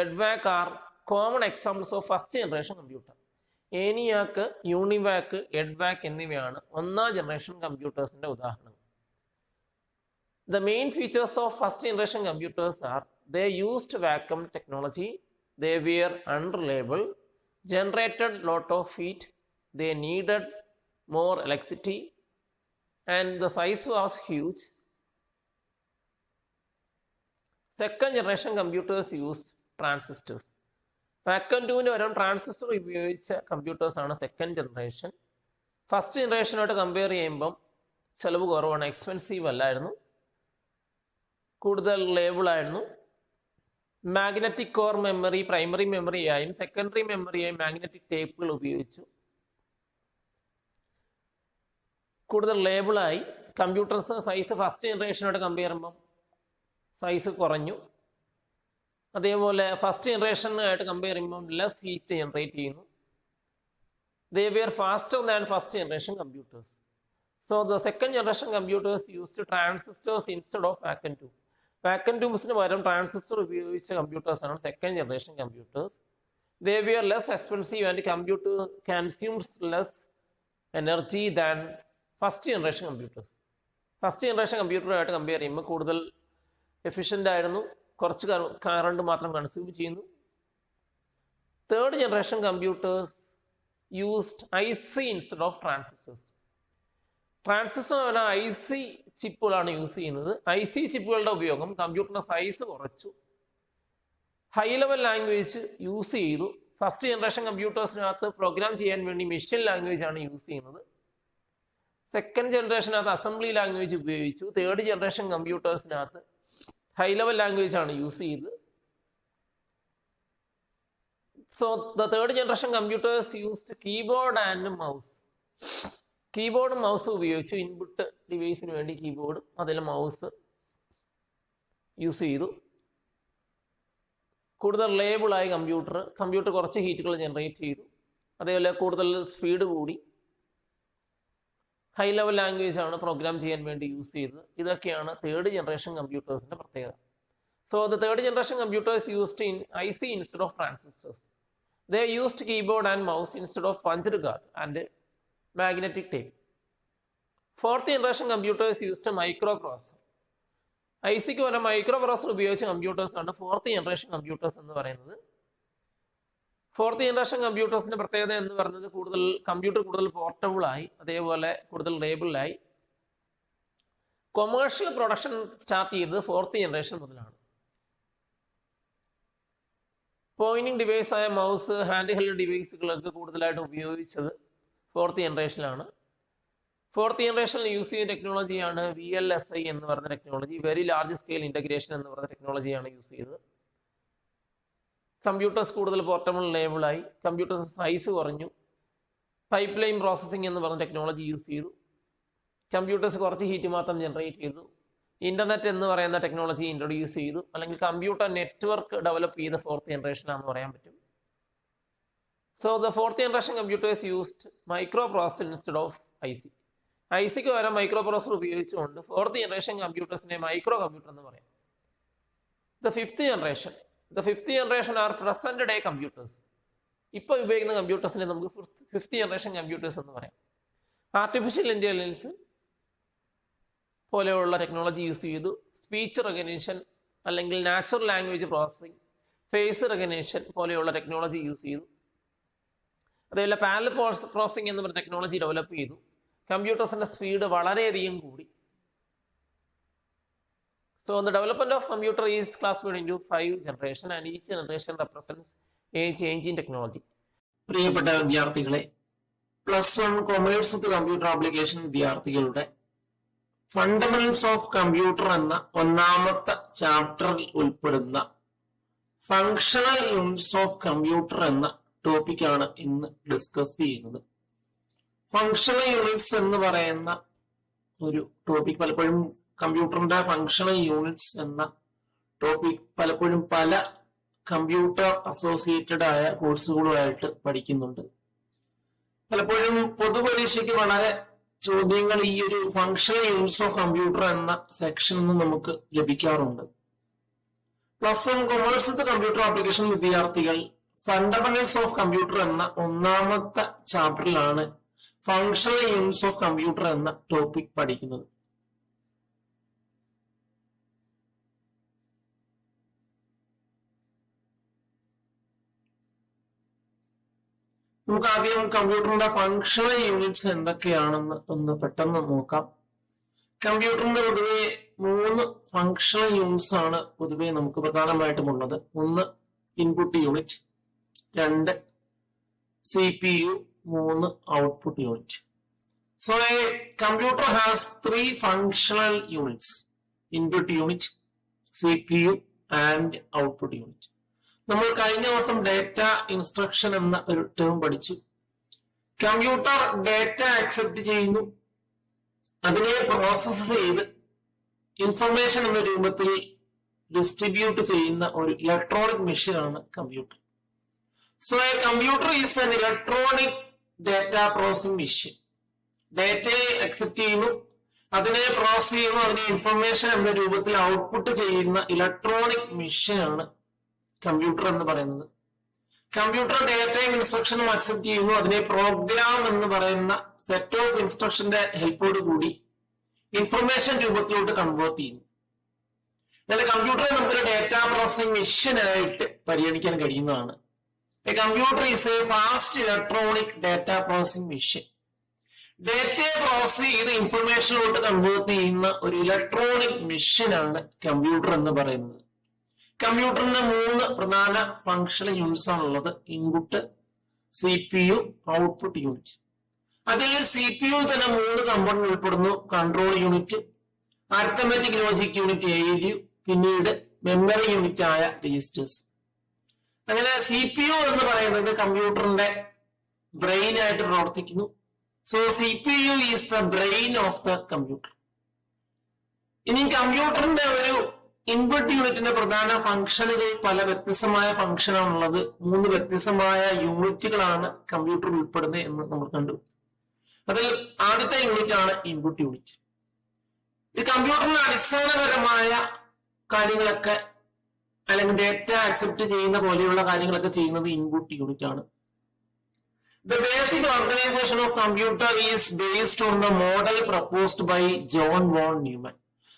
Speaker 2: EDVAC are common examples of first generation computer. ENIAC, UNIVAC, EDVAC എന്നിവയാണ് ഒന്നാം generation കമ്പ്യൂട്ടേഴ്സിന്റെ ഉദാഹരണങ്ങൾ. The main features of first generation computers are they used vacuum technology, they were unreliable, generated lot of heat, they needed more electricity, and the size was huge. Second generation computers use transistors. Vacuum ട്യൂബിന് പകരം transistor ഉപയോഗിച്ച computers ആണ് second generation. First ജനറേഷനായിട്ട് compare ചെയ്യുമ്പം ചിലവ് കുറവാണ്, expensive അല്ലായിരുന്നു, കൂടുതൽ ലേബിളായിരുന്നു. മാഗ്നറ്റിക് കോർ മെമ്മറി പ്രൈമറി മെമ്മറിയായും സെക്കൻഡറി മെമ്മറിയായും മാഗ്നറ്റിക് ടേപ്പുകൾ ഉപയോഗിച്ചു. കൂടുതൽ ലേബിളായി. കമ്പ്യൂട്ടേഴ്സ് സൈസ് ഫസ്റ്റ് ജനറേഷനോട് കമ്പയർ ചെയ്യുമ്പം സൈസ് കുറഞ്ഞു. അതേപോലെ ഫസ്റ്റ് ജനറേഷനായിട്ട് കമ്പയർ ചെയ്യുമ്പം ലെസ് ഹീറ്റ് ജനറേറ്റ് ചെയ്യുന്നു. They were faster than first generation computers. So the second generation computers used transistors instead of vacuum tube. Vacuum ട്യൂബ്സിന് പകരം ട്രാൻസിസ്റ്റർ ഉപയോഗിച്ച കമ്പ്യൂട്ടേഴ്സാണ് second generation computers. They were less expensive and computer consumes less energy than first generation computers. First generation കമ്പ്യൂട്ടറുമായിട്ട് compare ചെയ്യുമ്പോൾ കൂടുതൽ efficient ആയിരുന്നു, കുറച്ച് current മാത്രം കൺസ്യൂം ചെയ്യുന്നു. Third generation computers used IC instead of transistors. Transistor എന്ന് പറഞ്ഞാൽ IC ചിപ്പുകളാണ് യൂസ് ചെയ്യുന്നത്. IC ചിപ്പുകളുടെ ഉപയോഗം കമ്പ്യൂട്ടറിന്റെ സൈസ് കുറച്ചു. ഹൈ ലെവൽ ലാംഗ്വേജ് യൂസ് ചെയ്തു. ഫസ്റ്റ് ജനറേഷൻ കമ്പ്യൂട്ടേഴ്സിനകത്ത് പ്രോഗ്രാം ചെയ്യാൻ വേണ്ടി മെഷീൻ ലാംഗ്വേജ് ആണ് യൂസ് ചെയ്യുന്നത്. സെക്കൻഡ് ജനറേഷനകത്ത് അസംബ്ലി ലാംഗ്വേജ് ഉപയോഗിച്ചു. തേർഡ് ജനറേഷൻ കമ്പ്യൂട്ടേഴ്സിനകത്ത് ഹൈ ലെവൽ ലാംഗ്വേജ് ആണ് യൂസ് ചെയ്തത്. So the third generation computers used keyboard and mouse. കീബോർഡും മൗസും ഉപയോഗിച്ചു. ഇൻപുട്ട് ഡിവൈസിന് വേണ്ടി കീബോർഡും അതിൽ മൗസ് യൂസ് ചെയ്തു. കൂടുതൽ ലേബിളായി കമ്പ്യൂട്ടർ കുറച്ച് ഹീറ്റുകൾ ജനറേറ്റ് ചെയ്തു. അതേപോലെ കൂടുതൽ സ്പീഡ് കൂടി. ഹൈ ലെവൽ ലാംഗ്വേജ് ആണ് പ്രോഗ്രാം ചെയ്യാൻ വേണ്ടി യൂസ് ചെയ്തത്. ഇതൊക്കെയാണ് തേർഡ് ജനറേഷൻ കമ്പ്യൂട്ടേഴ്സിന്റെ പ്രത്യേകത. So the third generation computers used in IC instead of transistors. They used keyboard and mouse instead of punched card and magnetic tape. Fourth generation computers used microprocessor. ICക്ക് പകരം microprocessor ഉപയോഗിച്ച computers ആണ് fourth generation computers എന്ന് പറയുന്നത്. Fourth generation കമ്പ്യൂട്ടേഴ്സിന്റെ പ്രത്യേകത എന്ന് പറയുന്നത് കമ്പ്യൂട്ടർ കൂടുതൽ പോർട്ടബിൾ ആയി, അതേപോലെ കൂടുതൽ ലേബിളായി. കൊമേഴ്ഷ്യൽ പ്രൊഡക്ഷൻ സ്റ്റാർട്ട് ചെയ്തത് ഫോർത്ത് ജനറേഷൻ മുതലാണ്. പോയിന്റിംഗ് ഡിവൈസായ മൗസ്, ഹാൻഡ് ഹെൽഡ് ഡിവൈസുകളൊക്കെ കൂടുതലായിട്ട് ഉപയോഗിച്ചത് 4th ജനറേഷനിലാണ്. 4th ജനറേഷനിൽ യൂസ് ചെയ്യുന്ന ടെക്നോളജിയാണ് VLSI എന്ന് പറയുന്ന technology, very large scale integration എന്ന് പറയുന്ന ടെക്നോളജിയാണ് യൂസ് ചെയ്തത്. കമ്പ്യൂട്ടേഴ്സ് കൂടുതൽ പോർട്ടബിൾ ലേബിളായി, കമ്പ്യൂട്ടേഴ്സ് സൈസ് കുറഞ്ഞു, പൈപ്പ് ലൈൻ പ്രോസസ്സിംഗ് എന്ന് പറഞ്ഞ ടെക്നോളജി യൂസ് ചെയ്തു, കമ്പ്യൂട്ടേഴ്സ് കുറച്ച് ഹീറ്റ് മാത്രം ജനറേറ്റ് ചെയ്തു, ഇന്റർനെറ്റ് എന്ന് പറയുന്ന ടെക്നോളജി ഇൻട്രൊഡ്യൂസ് ചെയ്തു, അല്ലെങ്കിൽ കമ്പ്യൂട്ടർ നെറ്റ്വർക്ക് ഡെവലപ്പ് ചെയ്ത 4th ജനറേഷനാണെന്ന് പറയാൻ പറ്റും. So the 4th generation computers used micro processor instead of IC. ICക്ക് പകരം മൈക്രോ പ്രോസസർ ഉപയോഗിച്ചുകൊണ്ട് 4th ജനറേഷൻ കമ്പ്യൂട്ടേഴ്സിനെ മൈക്രോ കമ്പ്യൂട്ടർ എന്ന് പറയാം. The 5th generation are present day computers. ഇപ്പോൾ ഉപയോഗിക്കുന്ന കമ്പ്യൂട്ടേഴ്സിനെ നമുക്ക് 5th ജനറേഷൻ കമ്പ്യൂട്ടേഴ്സ് എന്ന് പറയാം. ആർട്ടിഫിഷ്യൽ ഇന്റലിജൻസ് പോലെയുള്ള ടെക്നോളജി യൂസ് ചെയ്തു, സ്പീച്ച് റെക്കഗ്നിഷൻ അല്ലെങ്കിൽ natural language processing, face recognition പോലെയുള്ള ടെക്നോളജി യൂസ് ചെയ്തു. അതേപോലെ പാരലൽ പ്രോസസ്സിംഗ് എന്ന് പറഞ്ഞ ടെക്നോളജി ഡെവലപ്പ് ചെയ്തു. കമ്പ്യൂട്ടേഴ്സിന്റെ സ്പീഡ് വളരെയധികം കൂടി. So the development of computer is classified into 5 generation and each generation represents A change in technology.
Speaker 3: പ്രിയപ്പെട്ട വിദ്യാർത്ഥികളെ, +1 കൊമേഴ്സ് വിത്ത് കമ്പ്യൂട്ടർ ആപ്ലിക്കേഷൻ വിദ്യാർത്ഥികളുടെ ഫണ്ടമെന്റൽസ് ഓഫ് കമ്പ്യൂട്ടർ എന്ന 1ാമത്തെ ചാപ്റ്ററിൽ ഉൾപ്പെടുന്ന ഫങ്ഷണൽ യൂണിറ്റ്സ് ഓഫ് കമ്പ്യൂട്ടർ എന്ന ടോപ്പിക്കാണ് ഇന്ന് ഡിസ്കസ് ചെയ്യുന്നത്. ഫങ്ഷണൽ യൂണിറ്റ്സ് എന്ന് പറയുന്ന ഒരു ടോപ്പിക് പലപ്പോഴും കമ്പ്യൂട്ടറിന്റെ ഫങ്ഷണൽ യൂണിറ്റ്സ് എന്ന ടോപ്പിക് പലപ്പോഴും പല കമ്പ്യൂട്ടർ അസോസിയേറ്റഡ് ആയ കോഴ്സുകളുമായിട്ട് പഠിക്കുന്നുണ്ട്. പലപ്പോഴും പൊതുപരീക്ഷയ്ക്ക് വളരെ ചോദ്യങ്ങൾ ഈ ഒരു ഫങ്ഷണൽ യൂണിറ്റ്സ് ഓഫ് കമ്പ്യൂട്ടർ എന്ന സെക്ഷനിൽ നിന്ന് നമുക്ക് ലഭിക്കാറുണ്ട്. +1 കൊമേഴ്സ് വിത്ത് കമ്പ്യൂട്ടർ ആപ്ലിക്കേഷൻ വിദ്യാർത്ഥികൾ ഫണ്ടമെന്റൽസ് ഓഫ് കമ്പ്യൂട്ടർ എന്ന 1ാമത്തെ ചാപ്റ്ററിലാണ് ഫങ്ഷണൽ യൂണിറ്റ്സ് ഓഫ് കമ്പ്യൂട്ടർ എന്ന ടോപ്പിക് പഠിക്കുന്നത്. നമുക്ക് ആദ്യം കമ്പ്യൂട്ടറിന്റെ ഫങ്ഷണൽ യൂണിറ്റ്സ് എന്തൊക്കെയാണെന്ന് ഒന്ന് പെട്ടെന്ന് നോക്കാം. കമ്പ്യൂട്ടറിന്റെ പൊതുവെ 3 ഫങ്ഷണൽ യൂണിറ്റ്സ് ആണ് പൊതുവെ നമുക്ക് പ്രധാനമായിട്ടും ഉള്ളത്. 1 input unit, 2 CPU, 3 output unit. So a computer has 3 functional units: input unit, CPU and output unit. നമ്മൾ കഴിഞ്ഞ ദിവസം ഡേറ്റ ഇൻസ്ട്രക്ഷൻ എന്ന ഒരു ടേം പഠിച്ചു. കമ്പ്യൂട്ടർ ഡേറ്റ അക്സെപ്റ്റ് ചെയ്യുന്നു, അതിനെ പ്രോസസ് ചെയ്ത് ഇൻഫർമേഷൻ എന്ന രൂപത്തിൽ ഡിസ്ട്രിബ്യൂട്ട് ചെയ്യുന്ന ഒരു ഇലക്ട്രോണിക് മെഷീനാണ് computer. So a computer is N electronic data processing machine. ഡേറ്റയെ അക്സെപ്റ്റ് ചെയ്യുന്നു, അതിനെ പ്രോസസ് ചെയ്യുന്നു, അതിനെ ഇൻഫർമേഷൻ എന്ന രൂപത്തിൽ ഔട്ട്പുട്ട് ചെയ്യുന്ന ഇലക്ട്രോണിക് മെഷീനാണ് കമ്പ്യൂട്ടർ എന്ന് പറയുന്നത്. കമ്പ്യൂട്ടർ ഡേറ്റയും ഇൻസ്ട്രക്ഷനും അക്സെപ്റ്റ് ചെയ്യുന്നു, അതിനെ പ്രോഗ്രാം എന്ന് പറയുന്ന സെറ്റ് ഓഫ് ഇൻസ്ട്രക്ഷന്റെ ഹെൽപ്പോട് കൂടി ഇൻഫർമേഷൻ രൂപത്തിലോട്ട് കൺവേർട്ട് ചെയ്യുന്നു. എന്നാൽ കമ്പ്യൂട്ടറെ നമുക്ക് ഡേറ്റ പ്രോസസിംഗ് മെഷീനായിട്ട് പരിഗണിക്കാൻ കഴിയുന്നതാണ്. A computer is A fast electronic data processing machine. ഡേറ്റയെ പ്രോസസ് ചെയ്ത് ഇൻഫർമേഷനിലോട്ട് കൺവേർട്ട് ചെയ്യുന്ന ഒരു ഇലക്ട്രോണിക് മെഷീനാണ് കമ്പ്യൂട്ടർ എന്ന് പറയുന്നത്. കമ്പ്യൂട്ടറിന് 3 പ്രധാന ഫങ്ഷണൽ യൂണിറ്റ്സ് ആണുള്ളത്: ഇൻപുട്ട്, CPU, ഔട്ട്പുട്ട് യൂണിറ്റ്. അതിൽ CPU തന്നെ 3 കമ്പോണന്റ് ഉൾപ്പെടുന്നു: control unit, arithmetic logic unit ALU, പിന്നീട് മെമ്മറി യൂണിറ്റ് ആയ രജിസ്റ്റേഴ്സ്. അങ്ങനെ CPU എന്ന് പറയുന്നത് കമ്പ്യൂട്ടറിന്റെ ബ്രെയിൻ ആയിട്ട് പ്രവർത്തിക്കുന്നു. So CPU is the brain of the computer. ഇനി കമ്പ്യൂട്ടറിന്റെ ഒരു ഇൻപുട്ട് യൂണിറ്റിന്റെ പ്രധാന ഫംഗ്ഷനുകൾ പല വ്യത്യസ്തമായ ഫംഗ്ഷനാണുള്ളത്. 3 വ്യത്യസ്തമായ യൂണിറ്റുകളാണ് കമ്പ്യൂട്ടറിൽ ഉൾപ്പെടുന്നത് എന്ന് നമ്മൾ കണ്ടു. അതിൽ ആദ്യത്തെ യൂണിറ്റ് ആണ് ഇൻപുട്ട് യൂണിറ്റ്. ഈ കമ്പ്യൂട്ടറിന് അടിസ്ഥാനപരമായ കാര്യങ്ങളൊക്കെ അല്ലെങ്കിൽ ഡേറ്റ അക്സെപ്റ്റ് ചെയ്യുന്ന പോലെയുള്ള കാര്യങ്ങളൊക്കെ ചെയ്യുന്നത് ഇൻപുട്ട് യൂണിറ്റ് ആണ്. The basic organization of computer is based on the model proposed by John von Neumann.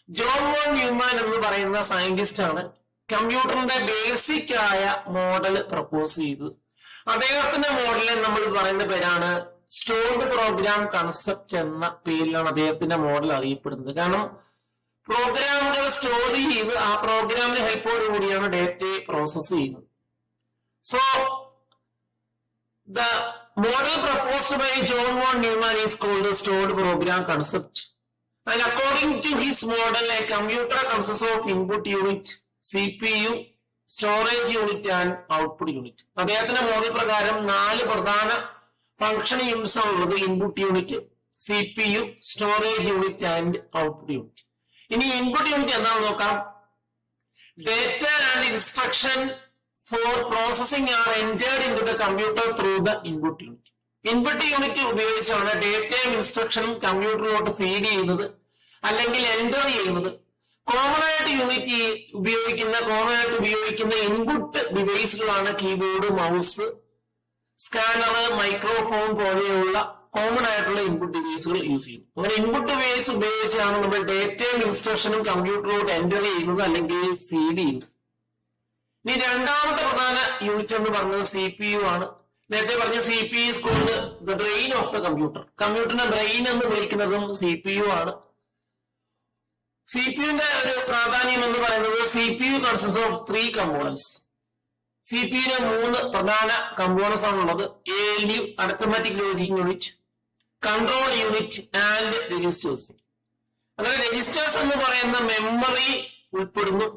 Speaker 3: John von Neumann എന്ന് പറയുന്ന സയന്റിസ്റ്റ് ആണ് കമ്പ്യൂട്ടറിന്റെ ബേസിക് ആയ മോഡൽ പ്രപ്പോസ് ചെയ്തത്. അദ്ദേഹത്തിന്റെ മോഡലിനെ നമ്മൾ പറയുന്ന പേരാണ് സ്റ്റോർഡ് പ്രോഗ്രാം കൺസെപ്റ്റ് എന്ന പേരിലാണ് അദ്ദേഹത്തിന്റെ മോഡൽ അറിയപ്പെടുന്നത്. കാരണം പ്രോഗ്രാമുകൾ സ്റ്റോർ ചെയ്ത് ആ പ്രോഗ്രാമിന്റെ ഹെൽപ്പോട് കൂടിയാണ് ഡേറ്റയെ പ്രോസസ് ചെയ്യുന്നത്. So the model proposed by John von Neumann is called the stored program concept. And according to his model, a computer consists of input unit, CPU, storage unit and output unit. അദ്ദേഹത്തിന്റെ model പ്രകാരം 4 പ്രധാന function units ആണുള്ളത്. Input unit, CPU, storage unit and output unit. ഇനി input unit എന്താണെന്ന് നോക്കാം. Data and instruction for processing are entered into the computer through the input unit. Input unit ഉപയോഗിച്ചാണ് ഡേറ്റയും ഇൻസ്ട്രക്ഷനും കമ്പ്യൂട്ടറിലോട്ട് feed ചെയ്യുന്നത് അല്ലെങ്കിൽ എൻറ്റർ ചെയ്യുന്നത്. കോമൺ ആയിട്ട് ഉപയോഗിക്കുന്ന ഇൻപുട്ട് ഡിവൈസുകളാണ് കീബോർഡ്, മൗസ്, സ്കാനർ, മൈക്രോഫോൺ പോലെയുള്ള കോമൺ ആയിട്ടുള്ള ഇൻപുട്ട് ഡിവൈസുകൾ യൂസ് ചെയ്യും. അങ്ങനെ ഇൻപുട്ട് ഡിവൈസ് ഉപയോഗിച്ചാണ് നമ്മൾ ഡേറ്റയും ഇൻസ്ട്രക്ഷനും കമ്പ്യൂട്ടറിലോട്ട് എൻറ്റർ ചെയ്യുന്നത് അല്ലെങ്കിൽ ഫീഡ് ചെയ്യുന്നത്. ഇനി രണ്ടാമത്തെ പ്രധാന യൂണിറ്റ് എന്ന് പറഞ്ഞത് CPU ആണ്. നേരത്തെ പറഞ്ഞ CPU is called the brain of the computer. കമ്പ്യൂട്ടറിന്റെ ബ്രെയിൻ എന്ന് വിളിക്കുന്നതും CPU ആണ്. CPUന്റെ ഒരു പ്രാധാന്യം എന്ന് പറയുന്നത് CPU consists of 3 components. CPUവിന് 3 പ്രധാന കമ്പോണൻസ് ആണുള്ളത്. ALU, arithmetic logic unit, control unit and registers. അങ്ങനെ രജിസ്റ്റേഴ്സ് എന്ന് പറയുന്ന മെമ്മറി ഉൾപ്പെടുന്നു,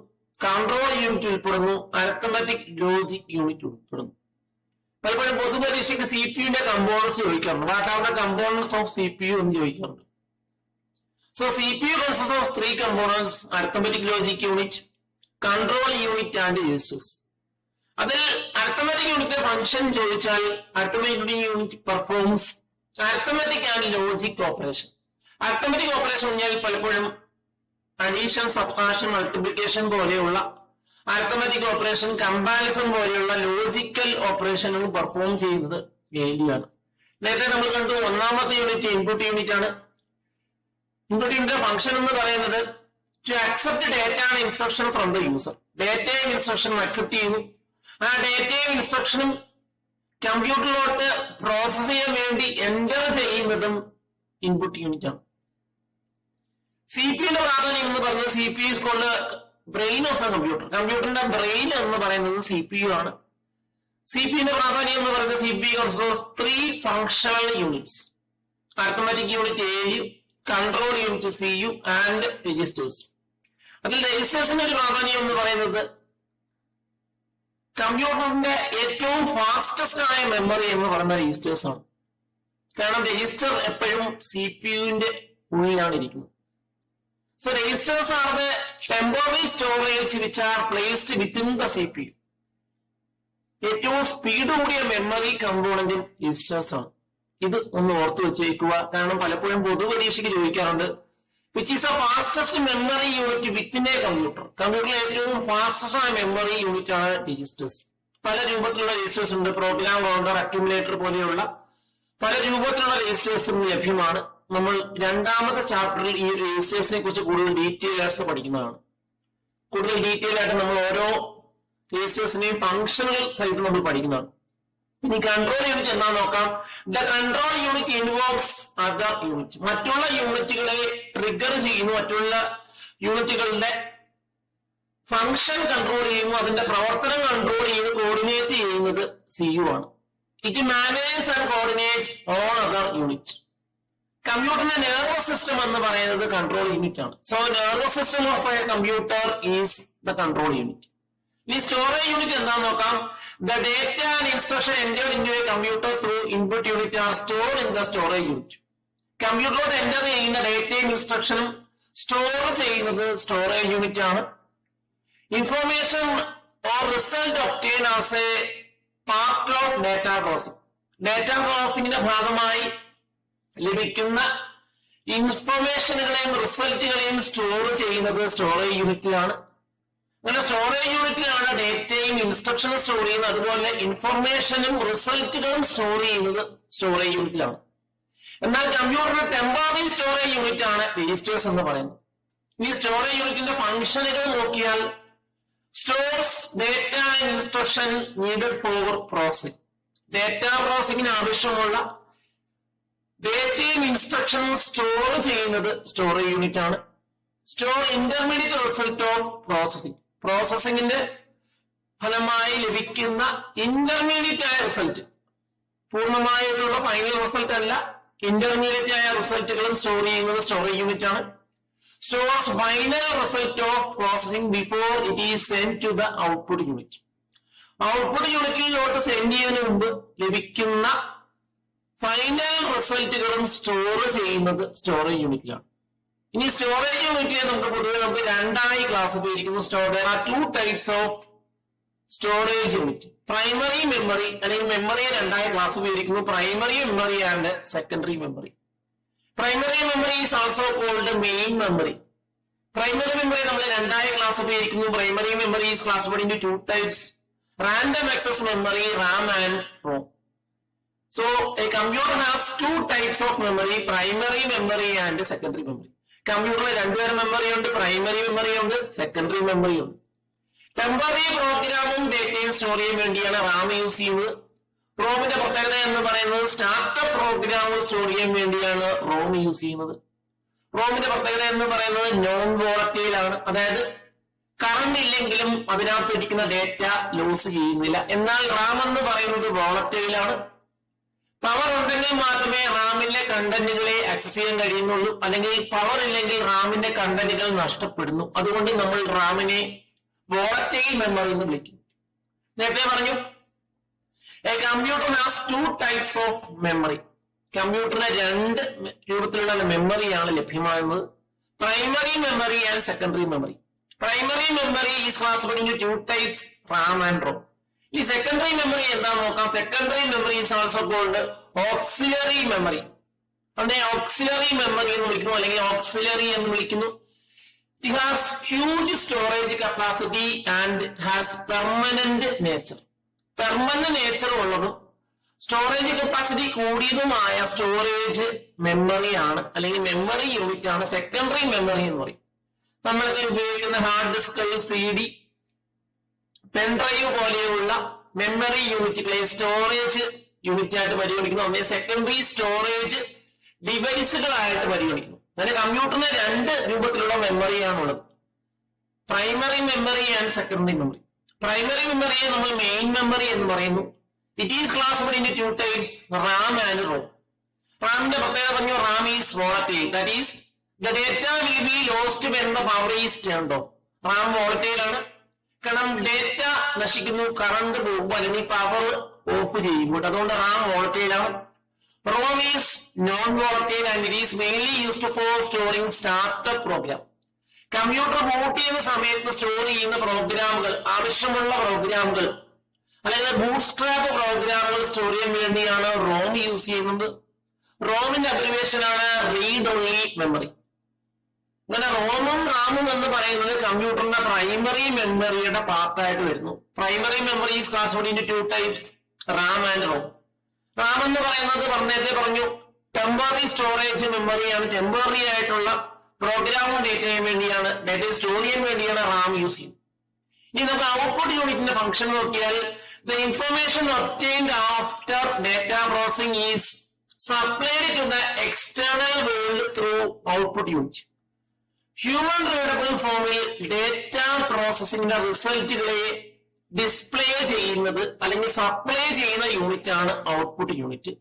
Speaker 3: കൺട്രോൾ യൂണിറ്റ് ഉൾപ്പെടുന്നു, അരിത്മെറ്റിക് ലോജിക് യൂണിറ്റ് ഉൾപ്പെടുന്നു. പലപ്പോഴും പൊതുപരീക്ഷയ്ക്ക് CPUവിന്റെ കമ്പോണൻസ് ചോദിക്കാറുണ്ട്. What are the components of CPU എന്ന് ചോദിക്കാറുണ്ട്. So CPU consists of 3 components: arithmetic logic unit, control unit and registers. അതിൽ അരിത്മെറ്റിക് യൂണിറ്റ് ഫംഗ്ഷൻ ചോദിച്ചാൽ arithmetic unit performs arithmetic and logic operation. Arithmetic operation പറഞ്ഞാൽ പലപ്പോഴും addition, subtraction, multiplication പോലെയുള്ള arithmetic operation, comparison പോലെയുള്ള logical ഓപ്പറേഷനുകൾ perform ചെയ്യുന്നത് ALU ആണ്. നേരത്തെ നമ്മൾ കണ്ടു ഒന്നാമത്തെ യൂണിറ്റ് ഇൻപുട്ട് യൂണിറ്റ് ആണ്. ഇൻപുട്ട് യൂണിറ്റ് ഫംഗ്ഷൻ എന്ന് പറയുന്നത് to accept data and instruction from the user. ഡേറ്റയും ഇൻസ്ട്രക്ഷനും അക്സെപ്റ്റ് ചെയ്യുന്നു. ആ ഡേറ്റയും ഇൻസ്ട്രക്ഷനും കമ്പ്യൂട്ടറിലോട്ട് പ്രോസസ് ചെയ്യാൻ വേണ്ടി എൻറ്റർ ചെയ്യുന്നതും ഇൻപുട്ട് യൂണിറ്റ് ആണ്. CPUന്റെ പ്രാധാന്യം എന്ന് പറയുന്നത് CPU is called brain of the computer. കമ്പ്യൂട്ടറിന്റെ ബ്രെയിൻ എന്ന് പറയുന്നത് CPU ആണ്. CPUന്റെ പ്രാധാന്യം എന്ന് പറയുന്നത് CPU consists of 3 functional units: arithmetic unit ALU, control unit CU and registers. അതിൽ രജിസ്റ്റേഴ്സിന്റെ ഒരു പ്രാധാന്യം എന്ന് പറയുന്നത് കമ്പ്യൂട്ടറിന്റെ ഏറ്റവും ഫാസ്റ്റസ്റ്റ് ആയ മെമ്മറി എന്ന് പറയുന്ന രജിസ്റ്റേഴ്സ് ആണ്. കാരണം രജിസ്റ്റർ എപ്പോഴും CPUവിന്റെ ഉള്ളിലാണ് ഇരിക്കുന്നത്. So registers are the temporary storage which are placed within the CPU. ഏറ്റവും സ്പീഡ് കൂടിയ മെമ്മറി കമ്പോണന്റ് രജിസ്റ്റേഴ്സ് ആണ്. ഇത് ഒന്ന് ഓർത്ത് വെച്ചേക്കുക. കാരണം പലപ്പോഴും പൊതുപരീക്ഷയ്ക്ക് ചോദിക്കാറുണ്ട് which is the fastest memory unit within a computer. കമ്പ്യൂട്ടറിലെ ഏറ്റവും ഫാസ്റ്റസ്റ്റ് ആയ മെമ്മറി യൂണിറ്റ് ആണ് രജിസ്റ്റേഴ്സ്. പല രൂപത്തിലുള്ള രജിസ്റ്റേഴ്സ് ഉണ്ട്. പ്രോഗ്രാം കൗണ്ടർ, അക്യുമുലേറ്റർ പോലെയുള്ള പല രൂപത്തിലുള്ള രജിസ്റ്റേഴ്സും ലഭ്യമാണ്. നമ്മൾ രണ്ടാമത്തെ ചാപ്റ്ററിൽ ഈ രജിസ്റ്റേഴ്സിനെ കുറിച്ച് കൂടുതൽ ഡീറ്റെയിൽസ് പഠിക്കുന്നതാണ്. കൂടുതൽ ഡീറ്റെയിൽ ആയിട്ട് നമ്മൾ ഓരോ രജിസ്റ്റേഴ്സിനെയും ഫംഗ്ഷണൽ സഹിതം നമ്മൾ പഠിക്കുന്നതാണ്. ഇനി കൺട്രോൾ യൂണിറ്റ് എന്താണെന്ന് നോക്കാം. The control unit involves other unit. മറ്റുള്ള യൂണിറ്റുകളെ ട്രിഗർ ചെയ്യുന്നു, മറ്റുള്ള യൂണിറ്റുകളുടെ ഫംഗ്ഷൻ കൺട്രോൾ ചെയ്യുന്നു, അതിന്റെ പ്രവർത്തനം കൺട്രോൾ ചെയ്ത് കോർഡിനേറ്റ് ചെയ്യുന്നത് CU ആണ്. It manages and coordinates all other unit. കമ്പ്യൂട്ടറിന്റെ നെർവസ് സിസ്റ്റം എന്ന് പറയുന്നത് കൺട്രോൾ യൂണിറ്റ് ആണ്. So nervous system of a computer is the control unit. ഈ സ്റ്റോറേജ് യൂണിറ്റ് എന്താണെന്ന് നോക്കാം. The data and instruction entered into a computer through input unit are stored in the storage unit. കമ്പ്യൂട്ടറിലോട്ട് enter ചെയ്യുന്ന ഡേറ്റയും ഇൻസ്ട്രക്ഷനും store ചെയ്യുന്നത് storage unit ആണ്. Information or result obtain as a part of data processing. Data പ്രോസസിംഗിന്റെ ഭാഗമായി ലഭിക്കുന്ന ഇൻഫർമേഷനുകളെയും റിസൾട്ടുകളെയും store ചെയ്യുന്നത് storage യൂണിറ്റിലാണ്. അങ്ങനെ സ്റ്റോറേജ് യൂണിറ്റിലാണ് ഡേറ്റയും ഇൻസ്ട്രക്ഷനും സ്റ്റോർ ചെയ്യുന്നത്. അതുപോലെ ഇൻഫർമേഷനും റിസൾട്ടുകളും സ്റ്റോർ ചെയ്യുന്നത് സ്റ്റോറേജ് യൂണിറ്റിലാണ്. എന്നാൽ കമ്പ്യൂട്ടറിന്റെ ടെമ്പററി സ്റ്റോറേജ് യൂണിറ്റ് ആണ് രജിസ്റ്റേഴ്സ് എന്ന് പറയുന്നത്. ഈ സ്റ്റോറേജ് യൂണിറ്റിന്റെ ഫംഗ്ഷനുകൾ നോക്കിയാൽ stores data and instruction needed for processing. Data പ്രോസസിംഗിന് ആവശ്യമുള്ള ഡേറ്റയും ഇൻസ്ട്രക്ഷനും സ്റ്റോർ ചെയ്യുന്നത് സ്റ്റോറേജ് യൂണിറ്റ് ആണ്. Store intermediate result of processing. പ്രോസസിംഗിന്റെ ഫലമായി ലഭിക്കുന്ന ഇന്റർമീഡിയറ്റ് ആയ റിസൾട്ട്, പൂർണ്ണമായിട്ടുള്ള ഫൈനൽ റിസൾട്ട് അല്ല, ഇന്റർമീഡിയറ്റ് ആയ റിസൾട്ടുകളും സ്റ്റോർ ചെയ്യുന്നത് സ്റ്റോറേജ് യൂണിറ്റ് ആണ്. Stores final result of processing before it is send to the output unit. Output യൂണിറ്റിലോട്ട് സെൻഡ് ചെയ്യുന്നതിന് മുമ്പ് ലഭിക്കുന്ന ഫൈനൽ റിസൾട്ടുകളും സ്റ്റോർ ചെയ്യുന്നത് സ്റ്റോറേജ് യൂണിറ്റിലാണ്. ഇനി സ്റ്റോറേജ് യൂണിറ്റിനെ നമുക്ക് രണ്ടായി ക്ലാസിഫിച്ചിരിക്കുന്നു. there are two types of storage unit. Primary memory അല്ലെങ്കിൽ മെമ്മറിയെ രണ്ടായി ക്ലാസിഫിച്ചിരിക്കുന്നു. Primary memory and secondary memory. Primary memory is also called main memory. Primary memory നമ്മൾ രണ്ടായി ക്ലാസിഫിച്ചിരിക്കുന്നു. Primary memory is classified into two types: random access memory, RAM and ROM. So a computer has two types of memory: primary memory and secondary memory. കമ്പ്യൂട്ടറിൽ രണ്ടുതരം memory ഉണ്ട്, primary memory ഉണ്ട്, secondary memory ഉണ്ട്. Temporary പ്രോഗ്രാമും ഡേറ്റയും store ചെയ്യാൻ വേണ്ടിയാണ് Ram use ചെയ്യുന്നത്. റോമിന്റെ പ്രത്യേകത എന്ന് പറയുന്നത് സ്റ്റാർട്ടപ്പ് പ്രോഗ്രാമുകൾ സ്റ്റോർ ചെയ്യാൻ വേണ്ടിയാണ് റോം യൂസ് ചെയ്യുന്നത്. റോമിന്റെ പ്രത്യേകത എന്ന് പറയുന്നത് നോൺ വോളറ്റൈൽ ആണ്, അതായത് കറണ്ട് ഇല്ലെങ്കിലും അതിനകത്ത് ഇരിക്കുന്ന ഡേറ്റ ലോസ് ചെയ്യുന്നില്ല. എന്നാൽ റാം എന്ന് പറയുന്നത് വോളറ്റൈൽ ആണ്. പവർ ഉണ്ടെങ്കിൽ മാത്രമേ റാമിലെ കണ്ടന്റുകളെ ആക്സസ് ചെയ്യാൻ കഴിയുന്നുള്ളൂ, അല്ലെങ്കിൽ പവർ ഇല്ലെങ്കിൽ റാമിന്റെ കണ്ടന്റുകൾ നഷ്ടപ്പെടുന്നു. അതുകൊണ്ട് നമ്മൾ റാമിനെ വോളറ്റൈൽ മെമ്മറി എന്ന് വിളിക്കും. നേരത്തെ പറഞ്ഞു a computer has two types of memory. കമ്പ്യൂട്ടറിന് രണ്ട് രൂപത്തിലുള്ള മെമ്മറിയാണ് ലഭ്യമാകുന്നത്: primary memory and secondary memory. Primary memory is classified into two types: RAM and ROM. ഈ സെക്കൻഡറി മെമ്മറി എന്താണെന്ന് നോക്കാം. Secondary memory is also called auxiliary memory. അതിനെ auxiliary memory എന്ന് വിളിക്കുന്നു, അല്ലെങ്കിൽ ഓക്സിലറി എന്ന് വിളിക്കുന്നു. It has huge storage capacity and has permanent nature. Permanent nature ഉള്ളതും സ്റ്റോറേജ് കപ്പാസിറ്റി കൂടിയതുമായ സ്റ്റോറേജ് മെമ്മറിയാണ്, അല്ലെങ്കിൽ മെമ്മറി യൂണിറ്റ് ആണ് സെക്കൻഡറി മെമ്മറി എന്ന് പറയും. നമ്മളൊക്കെ ഉപയോഗിക്കുന്ന ഹാർഡ് ഡിസ്ക്, CD, പെൻഡ്രൈവ് പോലെയുള്ള മെമ്മറി യൂണിറ്റുകളെ സ്റ്റോറേജ് യൂണിറ്റ് ആയിട്ട് പരിഗണിക്കുന്നു. ഒന്നേ സെക്കൻഡറി സ്റ്റോറേജ് ഡിവൈസുകളായിട്ട് പരിഗണിക്കുന്നു. അങ്ങനെ കമ്പ്യൂട്ടറിന് രണ്ട് രൂപത്തിലുള്ള മെമ്മറിയാണുള്ളത്: primary memory and secondary memory. Primary മെമ്മറിയെ നമ്മൾ മെയിൻ മെമ്മറി എന്ന് പറയുന്നു. It is classified into two types: RAM and ROM. റാമിന്റെ പ്രത്യേകത പറഞ്ഞു, RAM is volatile, that is the data will be lost when the power is turned off. RAM volatile ആണ്, കാരണം data നശിക്കുന്നു കറണ്ട് പോകുമ്പോൾ, അല്ലെങ്കിൽ പവർ ഓഫ് ചെയ്യുമ്പോൾ. അതുകൊണ്ട് റാം വോളറ്റൈൽ ആണ്. ROM is non volatile and it is mainly used for storing startup program. Computer boot ചെയ്യുന്ന സമയത്ത് സ്റ്റോർ ചെയ്യുന്ന പ്രോഗ്രാമുകൾ, ആവശ്യമുള്ള പ്രോഗ്രാമുകൾ, അതായത് ബൂട്ട്സ്ട്രാപ്പ് പ്രോഗ്രാമുകൾ സ്റ്റോർ ചെയ്യാൻ വേണ്ടിയാണ് റോം യൂസ് ചെയ്യുന്നത്. റോമിന്റെ അബ്രിവേഷൻ ആണ് റീഡ് ഓൺലി മെമ്മറി. അങ്ങനെ റോമും റാമും എന്ന് പറയുന്നത് കമ്പ്യൂട്ടറിന്റെ പ്രൈമറി മെമ്മറിയുടെ പാർട്ടായിട്ട് വരുന്നു. Primary memory is classified into two types: RAM and ROM. RAM എന്ന് പറയുന്നത് നേരത്തെ പറഞ്ഞു ടെമ്പററി സ്റ്റോറേജ് മെമ്മറിയാണ്. ടെമ്പററി ആയിട്ടുള്ള പ്രോഗ്രാമും ഡേറ്റ ചെയ്യാൻ വേണ്ടിയാണ്, ഡേറ്റ സ്റ്റോർ ചെയ്യാൻ വേണ്ടിയാണ് റാം യൂസ് ചെയ്യുന്നത്. ഇനി നമുക്ക് ഔട്ട്പുട്ട് യൂണിറ്റിന്റെ ഫംഗ്ഷൻ നോക്കിയാൽ, the information obtained after data processing is supplied to the external world through output unit. Human readable ഫോമിൽ ഡേറ്റ പ്രോസസിംഗിന്റെ റിസൾട്ടുകളെ ഡിസ്പ്ലേ ചെയ്യുന്നത് അല്ലെങ്കിൽ സപ്ലൈ ചെയ്യുന്ന യൂണിറ്റ് ആണ് ഔട്ട്പുട്ട് യൂണിറ്റ്.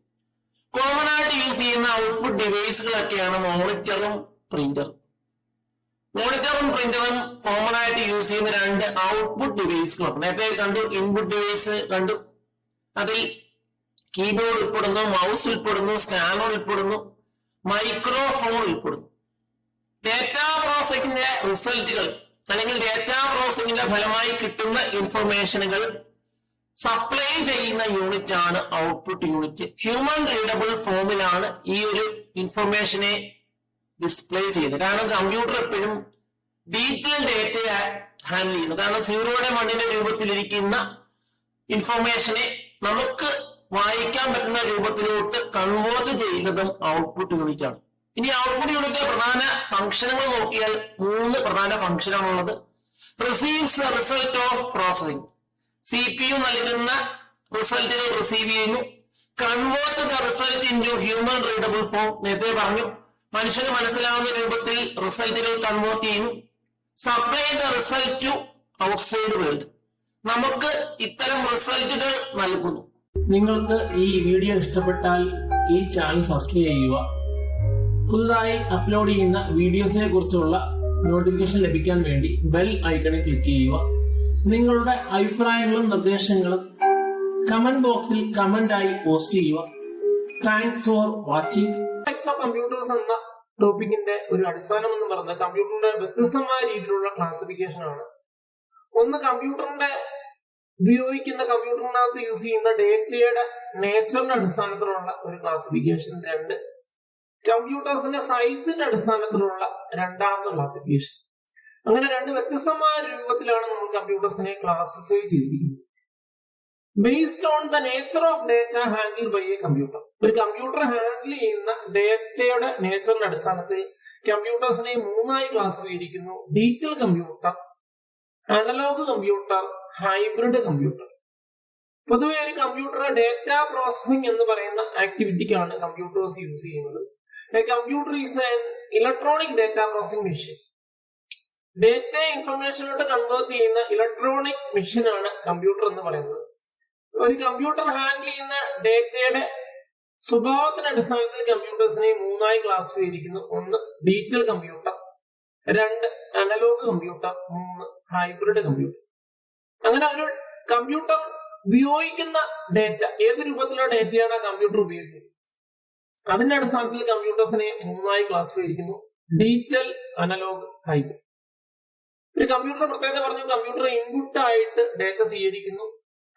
Speaker 3: കോമൺ ആയിട്ട് യൂസ് ചെയ്യുന്ന ഔട്ട്പുട്ട് ഡിവൈസുകളൊക്കെയാണ് മോണിറ്ററും പ്രിന്ററും. മോണിറ്ററും പ്രിന്ററും കോമൺ ആയിട്ട് യൂസ് ചെയ്യുന്ന രണ്ട് ഔട്ട്പുട്ട് ഡിവൈസുകളാണ്. നേരത്തെ കണ്ടു, ഇൻപുട്ട് ഡിവൈസ് കണ്ടു, അതിൽ കീബോർഡ് ഉൾപ്പെടുന്നു, മൗസ് ഉൾപ്പെടുന്നു, സ്കാനർ ഉൾപ്പെടുന്നു, മൈക്രോഫോൺ ഉൾപ്പെടുന്നു. ഡേറ്റ പ്രോസസിംഗിന്റെ റിസൾട്ടുകൾ അല്ലെങ്കിൽ ഡേറ്റ പ്രോസസിംഗിന്റെ ഫലമായി കിട്ടുന്ന ഇൻഫർമേഷനുകൾ സപ്ലൈ ചെയ്യുന്ന യൂണിറ്റ് ആണ് ഔട്ട്പുട്ട് യൂണിറ്റ്. ഹ്യൂമൻ റീഡബിൾ ഫോമിലാണ് ഈ ഒരു ഇൻഫർമേഷനെ ഡിസ്പ്ലേ ചെയ്യുന്നത്. കാരണം കമ്പ്യൂട്ടർ എപ്പോഴും ഡീറ്റെയിൽ ഡേറ്റ ഹാൻഡിൽ ചെയ്യുന്നു. കാരണം 0 1 രൂപത്തിലിരിക്കുന്ന ഇൻഫർമേഷനെ നമുക്ക് വായിക്കാൻ പറ്റുന്ന രൂപത്തിലോട്ട് കൺവേർട്ട് ചെയ്യുന്നതും ഔട്ട്പുട്ട് യൂണിറ്റ് ആണ്. ഇനി ഔട്ട്പുട്ട് യൂണിറ്റ് പ്രധാന ഫംഗ്ഷനുകൾ നോക്കിയാൽ 3 പ്രധാന ഫംഗ്ഷനാണുള്ളത്. Receives the result of processing. CPU നൽകുന്ന റിസൾട്ടുകൾ റിസീവ് ചെയ്യുന്നു. Convert the result into human readable form. നേരത്തെ പറഞ്ഞു, മനുഷ്യന് മനസ്സിലാവുന്ന രൂപത്തിൽ റിസൾട്ടുകൾ കൺവേർട്ട് ചെയ്യുന്നു. Supply the result to outside world. നമുക്ക് ഇത്തരം റിസൾട്ടുകൾ നൽകുന്നു. നിങ്ങൾക്ക് ഈ വീഡിയോ ഇഷ്ടപ്പെട്ടാൽ ഈ ചാനൽ സബ്സ്ക്രൈബ് ചെയ്യുക. പുതുതായി അപ്ലോഡ് ചെയ്യുന്ന വീഡിയോസിനെ കുറിച്ചുള്ള നോട്ടിഫിക്കേഷൻ ലഭിക്കാൻ വേണ്ടി ബെൽ ഐക്കണിൽ ക്ലിക്ക് ചെയ്യുക. നിങ്ങളുടെ അഭിപ്രായങ്ങളും നിർദ്ദേശങ്ങളും കമന്റ് ബോക്സിൽ കമന്റായി പോസ്റ്റ് ചെയ്യുക. Thanks for watching. Types of computers എന്ന ടോപ്പിക്കിന്റെ ഒരു അടിസ്ഥാനം എന്ന് പറയുന്നത് കമ്പ്യൂട്ടറിന്റെ വ്യത്യസ്തമായ രീതിയിലുള്ള ക്ലാസിഫിക്കേഷൻ ആണ്. ഒന്ന്, കമ്പ്യൂട്ടറിന്റെ കമ്പ്യൂട്ടറിനകത്ത് യൂസ് ചെയ്യുന്ന ഡേറ്റയുടെ നേച്ചറിന്റെ അടിസ്ഥാനത്തിലുള്ള ഒരു ക്ലാസിഫിക്കേഷൻ. രണ്ട്, കമ്പ്യൂട്ടേഴ്സിന്റെ സൈസിന്റെ അടിസ്ഥാനത്തിലുള്ള രണ്ടാമത്തെ ക്ലാസിഫിക്കേഷൻ. അങ്ങനെ രണ്ട് വ്യത്യസ്തമായ രൂപത്തിലാണ് നമ്മൾ കമ്പ്യൂട്ടേഴ്സിനെ ക്ലാസിഫൈ ചെയ്തിരിക്കുന്നത്. Based on the nature of data handle by a computer. ഒരു കമ്പ്യൂട്ടർ ഹാൻഡിൽ ചെയ്യുന്ന ഡേറ്റയുടെ നേച്ചറിന്റെ അടിസ്ഥാനത്തിൽ കമ്പ്യൂട്ടേഴ്സിനെ മൂന്നായി ക്ലാസിഫൈ ചെയ്തിരിക്കുന്നു: digital computer, analog computer, hybrid computer. പൊതുവെ ഒരു കമ്പ്യൂട്ടർ ഡേറ്റ പ്രോസസിംഗ് എന്ന് പറയുന്ന ആക്ടിവിറ്റിക്കാണ് കമ്പ്യൂട്ടേഴ്സ് യൂസ് ചെയ്യുന്നത്. Computer is an electronic data processing machine. Data ഇൻഫർമേഷനിലോട്ട് കൺവേർട്ട് ചെയ്യുന്ന ഇലക്ട്രോണിക് മെഷീനാണ് കമ്പ്യൂട്ടർ എന്ന് പറയുന്നത്. ഒരു കമ്പ്യൂട്ടർ ഹാൻഡിൽ ചെയ്യുന്ന ഡേറ്റയുടെ സ്വഭാവത്തിന്റെ അടിസ്ഥാനത്തിൽ കമ്പ്യൂട്ടേഴ്സിനെ മൂന്നായി ക്ലാസിഫൈ ചെയ്തിരിക്കുന്നു: ഒന്ന്, ഡിജിറ്റൽ കമ്പ്യൂട്ടർ; രണ്ട്, അനലോഗ് കമ്പ്യൂട്ടർ; മൂന്ന്, ഹൈബ്രിഡ് കമ്പ്യൂട്ടർ. അങ്ങനെ ഒരു കമ്പ്യൂട്ടർ ഉപയോഗിക്കുന്ന ഡേറ്റ, ഏത് രൂപത്തിലുള്ള ഡേറ്റയാണ് ആ കമ്പ്യൂട്ടർ ഉപയോഗിക്കുന്നത്, അതിന്റെ അടിസ്ഥാനത്തിൽ കമ്പ്യൂട്ടേഴ്സിനെ മൂന്നായി ക്ലാസിഫൈ ചെയ്തിരിക്കുന്നു: ഡിജിറ്റൽ, അനലോഗ്, ഹൈബ്രിഡ്. ഒരു കമ്പ്യൂട്ടർ പ്രത്യേകത പറഞ്ഞു, കമ്പ്യൂട്ടർ ഇൻപുട്ട് ആയിട്ട് ഡേറ്റ സ്വീകരിക്കുന്നു,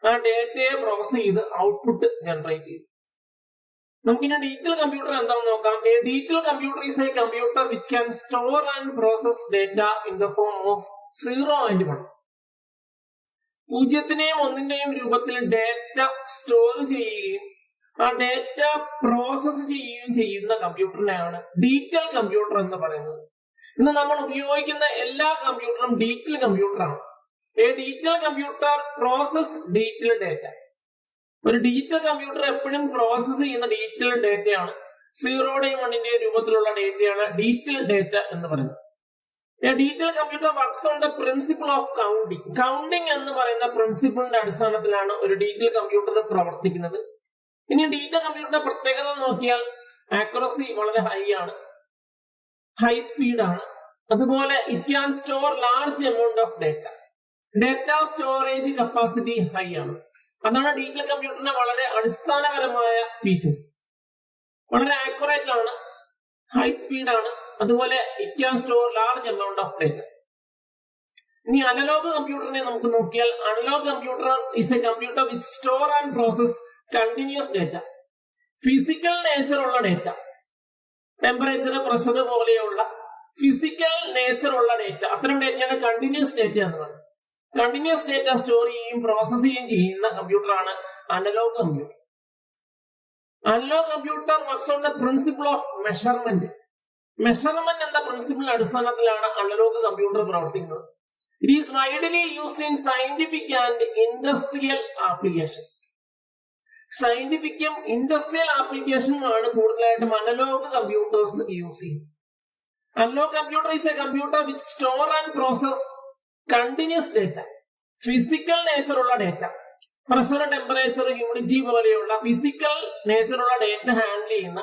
Speaker 3: ആ ഡേറ്റയെ പ്രോസസ് ചെയ്ത് ഔട്ട്പുട്ട് ജനറേറ്റ് ചെയ്യും. നമുക്കിനി ഡിജിറ്റൽ കമ്പ്യൂട്ടർ എന്താണെന്ന് നോക്കാം. A digital computer is a computer which can store and process data in the form of 0 and 1. പൂജ്യത്തിന്റെയും ഒന്നിന്റെയും രൂപത്തിൽ ഡേറ്റ സ്റ്റോർ ചെയ്യുകയും ആ ഡേറ്റ പ്രോസസ് ചെയ്യുകയും ചെയ്യുന്ന കമ്പ്യൂട്ടറിനെയാണ് ഡിജിറ്റൽ കമ്പ്യൂട്ടർ എന്ന് പറയുന്നത്. ഇന്ന് നമ്മൾ ഉപയോഗിക്കുന്ന എല്ലാ കമ്പ്യൂട്ടറും ഡിജിറ്റൽ കമ്പ്യൂട്ടറാണ്. A digital computer process digital data. ഒരു ഡിജിറ്റൽ കമ്പ്യൂട്ടർ എപ്പോഴും പ്രോസസ് ചെയ്യുന്ന ഡിജിറ്റൽ ഡേറ്റയാണ്. 0യുടെയും 1ന്റെയും രൂപത്തിലുള്ള ഡേറ്റയാണ് ഡിജിറ്റൽ ഡേറ്റ എന്ന് പറയുന്നത്. A digital computer works on the principle of counting. Counting എന്ന് പറയുന്ന പ്രിൻസിപ്പിളിന്റെ അടിസ്ഥാനത്തിലാണ് ഒരു ഡിജിറ്റൽ കമ്പ്യൂട്ടർ പ്രവർത്തിക്കുന്നത്. ഇനി ഡിജിറ്റൽ കമ്പ്യൂട്ടറിന്റെ പ്രത്യേകത നോക്കിയാൽ ആക്യുറസി വളരെ ഹൈ ആണ്, ഹൈ സ്പീഡാണ്. അതുപോലെ it can store large amount of data. Data storage capacity high ആണ്. അതാണ് ഡിജിറ്റൽ കമ്പ്യൂട്ടറിന്റെ വളരെ അടിസ്ഥാനപരമായ ഫീച്ചേഴ്സ്. വളരെ ആക്യുറേറ്റ് ആണ്, ഹൈ സ്പീഡാണ്, അതുപോലെ it can store large amount of data. ഇനി അനലോഗ് കമ്പ്യൂട്ടറിനെ നമുക്ക് നോക്കിയാൽ analog computer is a computer which store and process continuous data. Physical nature ഉള്ള ഡേറ്റ, ടെമ്പറേച്ചർ, പ്രഷർ പോലെയുള്ള ഫിസിക്കൽ നേച്ചർ ഉള്ള ഡേറ്റ, അത്തരം ഡേറ്റയാണ് കണ്ടിന്യൂസ് ഡേറ്റ എന്ന് പറയുന്നത്. കണ്ടിന്യൂസ് ഡേറ്റ സ്റ്റോർ ചെയ്യുകയും പ്രോസസ് ചെയ്യുകയും ചെയ്യുന്ന കമ്പ്യൂട്ടറാണ് analog computer. Analog computer works on the principle of measurement. Measurement എന്ന പ്രിൻസിപ്പിളിന്റെ അടിസ്ഥാനത്തിലാണ് അനലോഗ് കമ്പ്യൂട്ടർ പ്രവർത്തിക്കുന്നത്. It is widely used in scientific and industrial application. സയന്റിഫിക്കും ഇൻഡസ്ട്രിയൽ ആപ്ലിക്കേഷനുമാണ് കൂടുതലായിട്ടും അനലോഗ് കമ്പ്യൂട്ടേഴ്സ് യൂസ് ചെയ്യുന്നത്. Analog computer is a computer which store and process continuous data. Physical nature ഉള്ള data, pressure, temperature, humidity പോലെയുള്ള physical nature ഉള്ള data handle ചെയ്യുന്ന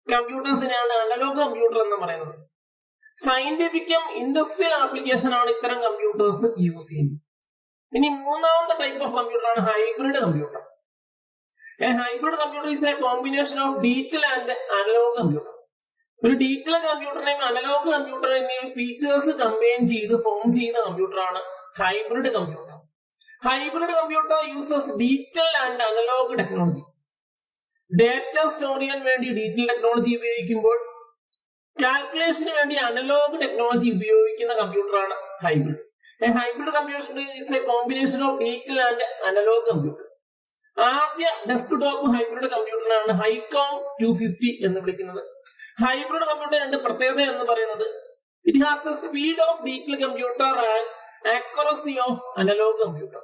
Speaker 3: കമ്പ്യൂട്ടേഴ്സിനെയാണ് analogue computer എന്ന് പറയുന്നത്. സയന്റിഫിക്കും ഇൻഡസ്ട്രിയൽ ആപ്ലിക്കേഷൻ ആണ് ഇത്തരം കമ്പ്യൂട്ടേഴ്സ് യൂസ് ചെയ്യുന്നത്. ഇനി മൂന്നാമത്തെ ടൈപ്പ് ഓഫ് കമ്പ്യൂട്ടറാണ് hybrid computer. A hybrid computer is a combination of digital and analog computer. ഒരു ഡിജിറ്റൽ കമ്പ്യൂട്ടറിനെയും അനലോഗ് കമ്പ്യൂട്ടറിനെയും ഫീച്ചേഴ്സ് കമ്പൈൻ ചെയ്ത് ഫോം ചെയ്യുന്ന കമ്പ്യൂട്ടറാണ് hybrid computer. Hybrid computer uses digital and analog technology. Data store ചെയ്യാൻ വേണ്ടി digital technology ഉപയോഗിക്കുമ്പോൾ കാൽക്കുലേഷന് വേണ്ടി അനലോഗ് ടെക്നോളജി ഉപയോഗിക്കുന്ന കമ്പ്യൂട്ടറാണ് hybrid. A hybrid computer is a combination of digital and analog computer. ആദ്യ ഡെസ്ക്ടോപ്പ് ഹൈബ്രിഡ് കമ്പ്യൂട്ടറിനാണ് ഹൈകോം 250 എന്ന് വിളിക്കുന്നത്. ഹൈബ്രിഡ് കമ്പ്യൂട്ടർ രണ്ട് പ്രത്യേകത എന്ന് പറയുന്നത് it has the speed of digital computer and accuracy of analog computer.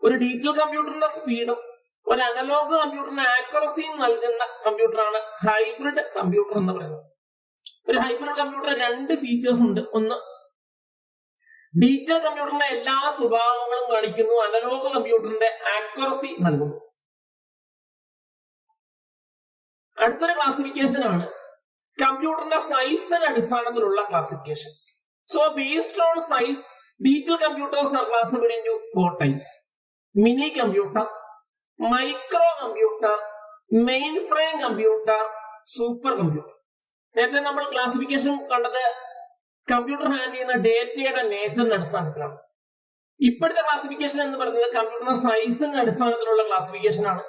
Speaker 3: ഒരു ഡിജിറ്റൽ കമ്പ്യൂട്ടറിന്റെ സ്പീഡും ഒരു അനലോഗ് കമ്പ്യൂട്ടറിന് ആക്യുറസിയും നൽകുന്ന കമ്പ്യൂട്ടറാണ് ഹൈബ്രിഡ് കമ്പ്യൂട്ടർ എന്ന് പറയുന്നത്. ഒരു ഹൈബ്രിഡ് കമ്പ്യൂട്ടർ രണ്ട് ഫീച്ചേഴ്സ് ഉണ്ട്. ഒന്ന്, ഡിജിറ്റൽ കമ്പ്യൂട്ടറിന്റെ എല്ലാ സ്വഭാവങ്ങളും കാണിക്കുന്നു. അനലോഗ് കമ്പ്യൂട്ടറിന്റെ ആക്യുറസി നൽകുന്നു. അടുത്തൊരു ക്ലാസിഫിക്കേഷൻ ആണ് കമ്പ്യൂട്ടറിന്റെ സൈസിന്റെ അടിസ്ഥാനത്തിലുള്ള classification. So based on size, digital computers are classified into 4 types: mini computer, micro computer, mainframe computer, super computer. നേരത്തെ നമ്മൾ ക്ലാസിഫിക്കേഷൻ കണ്ടത് കമ്പ്യൂട്ടർ ഹാൻഡിൽ ചെയ്യുന്ന ഡേറ്റയുടെ നേച്ചറിന്റെ അടിസ്ഥാനത്തിലാണ്. ഇപ്പോഴത്തെ ക്ലാസിഫിക്കേഷൻ എന്ന് പറയുന്നത് കമ്പ്യൂട്ടറിന്റെ സൈസിന്റെ അടിസ്ഥാനത്തിലുള്ള ക്ലാസിഫിക്കേഷൻ ആണ്.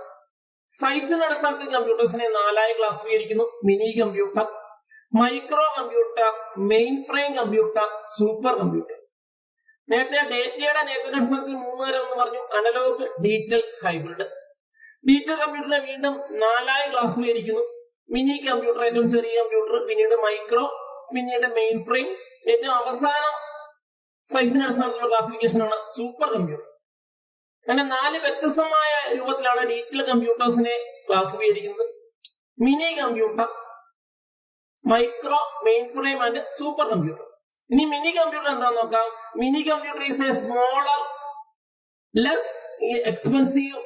Speaker 3: സൈസിന്റെ അടിസ്ഥാനത്തിൽ കമ്പ്യൂട്ടേഴ്സിനെ 4 ക്ലാസിഫിക്കുന്നു: mini computer, micro computer, mainframe computer, super computer. നേരത്തെ ഡേറ്റയുടെ നേച്ചറിന്റെ അടിസ്ഥാനത്തിൽ 3 തരം എന്ന് പറഞ്ഞു: അനലോഗ്, ഡിജിറ്റൽ, ഹൈബ്രിഡ്. ഡിജിറ്റൽ കമ്പ്യൂട്ടറിനെ വീണ്ടും 4 ക്ലാസിഫിക്കുന്നു: മിനി കമ്പ്യൂട്ടർ, ഏറ്റവും ചെറിയ കമ്പ്യൂട്ടർ, പിന്നീട് മൈക്രോ, പിന്നീട് മെയിൻ ഫ്രെയിം, ഏറ്റവും അവസാനം സൈസിന്റെ അടിസ്ഥാനത്തിലുള്ള ക്ലാസിഫിക്കേഷൻ ആണ് സൂപ്പർ കമ്പ്യൂട്ടർ. അങ്ങനെ 4 വ്യത്യസ്തമായ രൂപത്തിലാണ് ഡിജിറ്റൽ കമ്പ്യൂട്ടേഴ്സിനെ ക്ലാസിഫിക്കുന്നത്: mini computer, micro, mainframe and super computer. ഇനി മിനി കമ്പ്യൂട്ടർ എന്താന്ന് നോക്കാം. Mini computer is a smaller, less expensive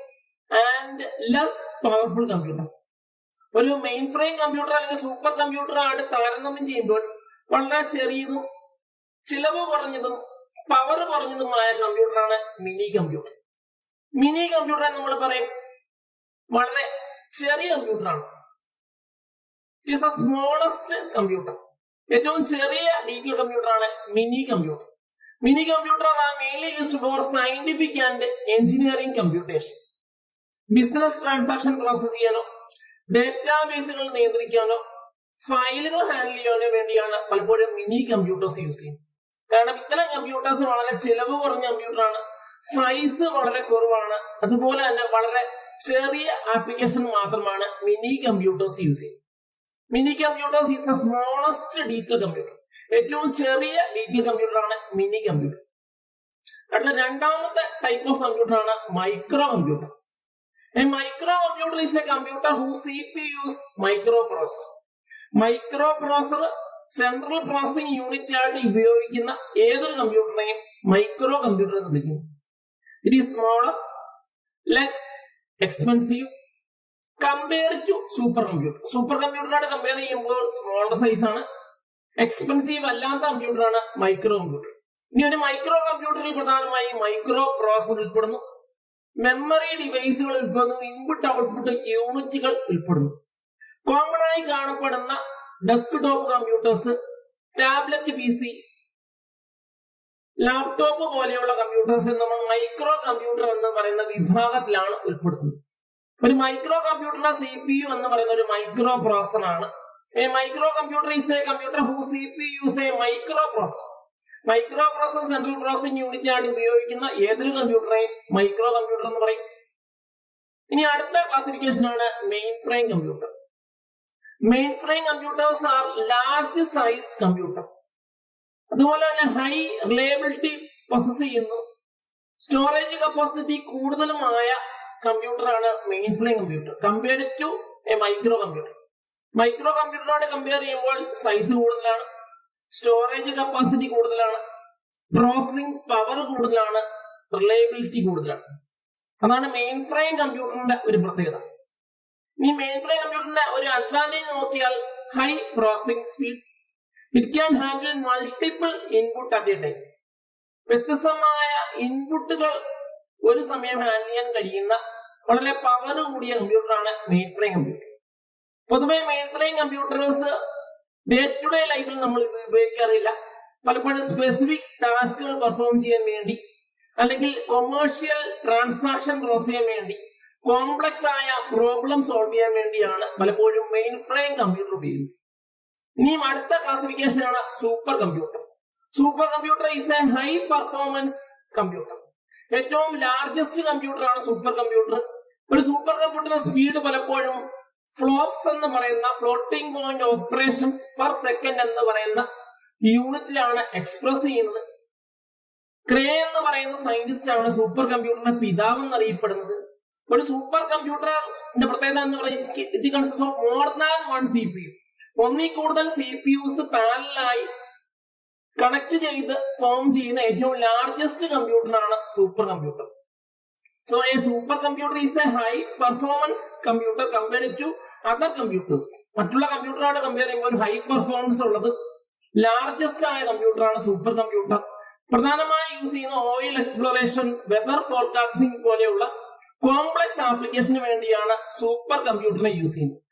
Speaker 3: and less powerful computer. ഒരു മെയിൻ ഫ്രെയിം കമ്പ്യൂട്ടർ അല്ലെങ്കിൽ സൂപ്പർ കമ്പ്യൂട്ടർ ആയിട്ട് താരതമ്യം ചെയ്യുമ്പോൾ വളരെ ചെറിയതും ചിലവ് കുറഞ്ഞതും പവർ കുറഞ്ഞതുമായ കമ്പ്യൂട്ടറാണ് മിനി കമ്പ്യൂട്ടർ. മിനി കമ്പ്യൂട്ടർ നമ്മൾ പറയും വളരെ ചെറിയ കമ്പ്യൂട്ടറാണ്. It is the smallest computer. ഏറ്റവും ചെറിയ ഡിജിറ്റൽ കമ്പ്യൂട്ടറാണ് mini computer. Mini computer R mainly used four scientific and engineering computation. Business transaction process ചെയ്യാനോ ഡേറ്റാബേസുകൾ നിയന്ത്രിക്കാനോ ഫയലുകൾ ഹാൻഡിൽ ചെയ്യാനോ വേണ്ടിയാണ് പലപ്പോഴും മിനി കമ്പ്യൂട്ടേഴ്സ് യൂസ് ചെയ്യുന്നത്. കാരണം ഇത്തരം കമ്പ്യൂട്ടേഴ്സ് വളരെ ചിലവ് കുറഞ്ഞ കമ്പ്യൂട്ടറാണ്, സൈസ് വളരെ കുറവാണ്, അതുപോലെ തന്നെ വളരെ ചെറിയ ആപ്ലിക്കേഷൻ മാത്രമാണ് മിനി കമ്പ്യൂട്ടേഴ്സ് യൂസ് ചെയ്യുന്നത്. Mini computers is the smallest digital computer. ഏറ്റവും ചെറിയ ഡിജിറ്റൽ കമ്പ്യൂട്ടറാണ് മിനി കമ്പ്യൂട്ടർ. അടുത്ത രണ്ടാമത്തെ ടൈപ്പ് ഓഫ് കമ്പ്യൂട്ടറാണ് micro computer. A micro computer is a computer whose CPU is microprocessor. Microprocessor central processing unit ആയിട്ട് ഉപയോഗിക്കുന്ന ഏതൊരു കമ്പ്യൂട്ടറിനെയും മൈക്രോ കമ്പ്യൂട്ടർ എന്ന് വിളിക്കുന്നു. It is smaller, less expensive compared to super computer. സൂപ്പർ കമ്പ്യൂട്ടറായിട്ട് കമ്പയർ ചെയ്യുമ്പോൾ സ്മോളർ സൈസ് ആണ്. എക്സ്പെൻസീവ് അല്ലാത്ത കമ്പ്യൂട്ടറാണ് മൈക്രോ കമ്പ്യൂട്ടർ. ഇനി ഒരു മൈക്രോ കമ്പ്യൂട്ടറിൽ പ്രധാനമായി മൈക്രോ പ്രോസസർ ഉൾപ്പെടുന്നു, മെമ്മറി ഡിവൈസുകൾ ഉൾപ്പെടുന്നു, ഇൻപുട്ട് ഔട്ട്പുട്ട് യൂണിറ്റുകൾ ഉൾപ്പെടുന്നു. കോമൺ ആയി കാണപ്പെടുന്ന desktop computers, tablet PC, laptop പോലെയുള്ള കമ്പ്യൂട്ടേഴ്സ് നമ്മൾ മൈക്രോ കമ്പ്യൂട്ടർ എന്ന് പറയുന്ന വിഭാഗത്തിലാണ് ഉൾപ്പെടുന്നത്. ഒരു മൈക്രോ കമ്പ്യൂട്ടറിന്റെ CPU എന്ന് പറയുന്ന ഒരു മൈക്രോ പ്രോസസർ ആണ്. A micro computer is a computer whose CPU is a microprocessor. Micro processor central processing unit ആയിട്ട് ഉപയോഗിക്കുന്ന ഏതൊരു കമ്പ്യൂട്ടറെയും മൈക്രോ കമ്പ്യൂട്ടർ എന്ന് പറയും. ഇനി അടുത്ത ക്ലാസിഫിക്കേഷൻ ആണ് mainframe computer. Mainframe computers are large sized computer. അതുപോലെ തന്നെ ഹൈ റിലയബിലിറ്റി പ്രോസസ് ചെയ്യുന്നു, സ്റ്റോറേജ് കപ്പാസിറ്റി കൂടുതലുമായ കമ്പ്യൂട്ടറാണ് mainframe computer compared to a micro computer. Micro കമ്പ്യൂട്ടറോട് കമ്പയർ ചെയ്യുമ്പോൾ സൈസ് കൂടുതലാണ്, സ്റ്റോറേജ് കപ്പാസിറ്റി കൂടുതലാണ്, പ്രോസസിംഗ് പവർ കൂടുതലാണ്, റിലയബിലിറ്റി കൂടുതലാണ്. അതാണ് മെയിൻ ഫ്രെയിം കമ്പ്യൂട്ടറിന്റെ ഒരു പ്രത്യേകത. ഈ മെയിൻ ഫ്രെയിം കമ്പ്യൂട്ടറിന്റെ ഒരു അഡ്വാൻറ്റേജ് നോക്കിയാൽ high processing speed. It can handle multiple input at A time. വ്യത്യസ്തമായ ഇൻപുട്ടുകൾ ഒരു സമയം ഹാൻഡിൽ ചെയ്യാൻ കഴിയുന്ന വളരെ പവർ കൂടിയ കമ്പ്യൂട്ടറാണ് മെയിൻ ഫ്രെയിം കമ്പ്യൂട്ടർ. പൊതുവെ mainframe computers day to day ലൈഫിൽ നമ്മൾ ഉപയോഗിക്കാറില്ല. പലപ്പോഴും സ്പെസിഫിക് ടാസ്കുകൾ പെർഫോം ചെയ്യാൻ വേണ്ടി അല്ലെങ്കിൽ കൊമേഴ്ഷ്യൽ ട്രാൻസാക്ഷൻ പ്രോസസ് ചെയ്യാൻ വേണ്ടി കോംപ്ലക്സ് ആയ പ്രോബ്ലം സോൾവ് ചെയ്യാൻ വേണ്ടിയാണ് പലപ്പോഴും മെയിൻ ഫ്രെയിം കമ്പ്യൂട്ടർ ഉപയോഗിക്കുന്നത്. ഇനിയും അടുത്ത ക്ലാസിഫിക്കേഷൻ ആണ് super computer. Super computer is A high performance computer. ഏറ്റവും ലാർജസ്റ്റ് കമ്പ്യൂട്ടർ ആണ് സൂപ്പർ കമ്പ്യൂട്ടർ. ഒരു സൂപ്പർ കമ്പ്യൂട്ടറിന്റെ സ്പീഡ് പലപ്പോഴും ഫ്ലോപ്സ് എന്ന് പറയുന്ന floating point operations per second എന്ന് പറയുന്ന യൂണിറ്റിലാണ് എക്സ്പ്രസ് ചെയ്യുന്നത്. ക്രേ എന്ന് പറയുന്ന സയന്റിസ്റ്റ് ആണ് സൂപ്പർ കമ്പ്യൂട്ടറിന്റെ പിതാവ് എന്നറിയപ്പെടുന്നത്. ഒരു സൂപ്പർ കമ്പ്യൂട്ടറിന്റെ പ്രത്യേകത എന്ന് പറയുന്നത് it consist of more than one CPU. ഒന്നിൽ കൂടുതൽ CPUs പാരലലായി കണക്ട് ചെയ്ത് ഫോം ചെയ്യുന്ന ഏറ്റവും ലാർജസ്റ്റ് കമ്പ്യൂട്ടറാണ് super computer. So a supercomputer is a high performance computer compared to other computers. മറ്റുള്ള കമ്പ്യൂട്ടറാണ് കമ്പയർ ചെയ്യുമ്പോൾ ഒരു ഹൈ പെർഫോമൻസ് ഉള്ളത് ലാർജസ്റ്റ് ആയ കമ്പ്യൂട്ടറാണ് സൂപ്പർ കമ്പ്യൂട്ടർ. പ്രധാനമായും യൂസ് ചെയ്യുന്ന ഓയിൽ എക്സ്പ്ലോറേഷൻ, വെതർ ഫോർകാസ്റ്റിംഗ് പോലെയുള്ള കോംപ്ലക്സ് ആപ്ലിക്കേഷന് വേണ്ടിയാണ് സൂപ്പർ കമ്പ്യൂട്ടറിനെ യൂസ് ചെയ്യുന്നത്.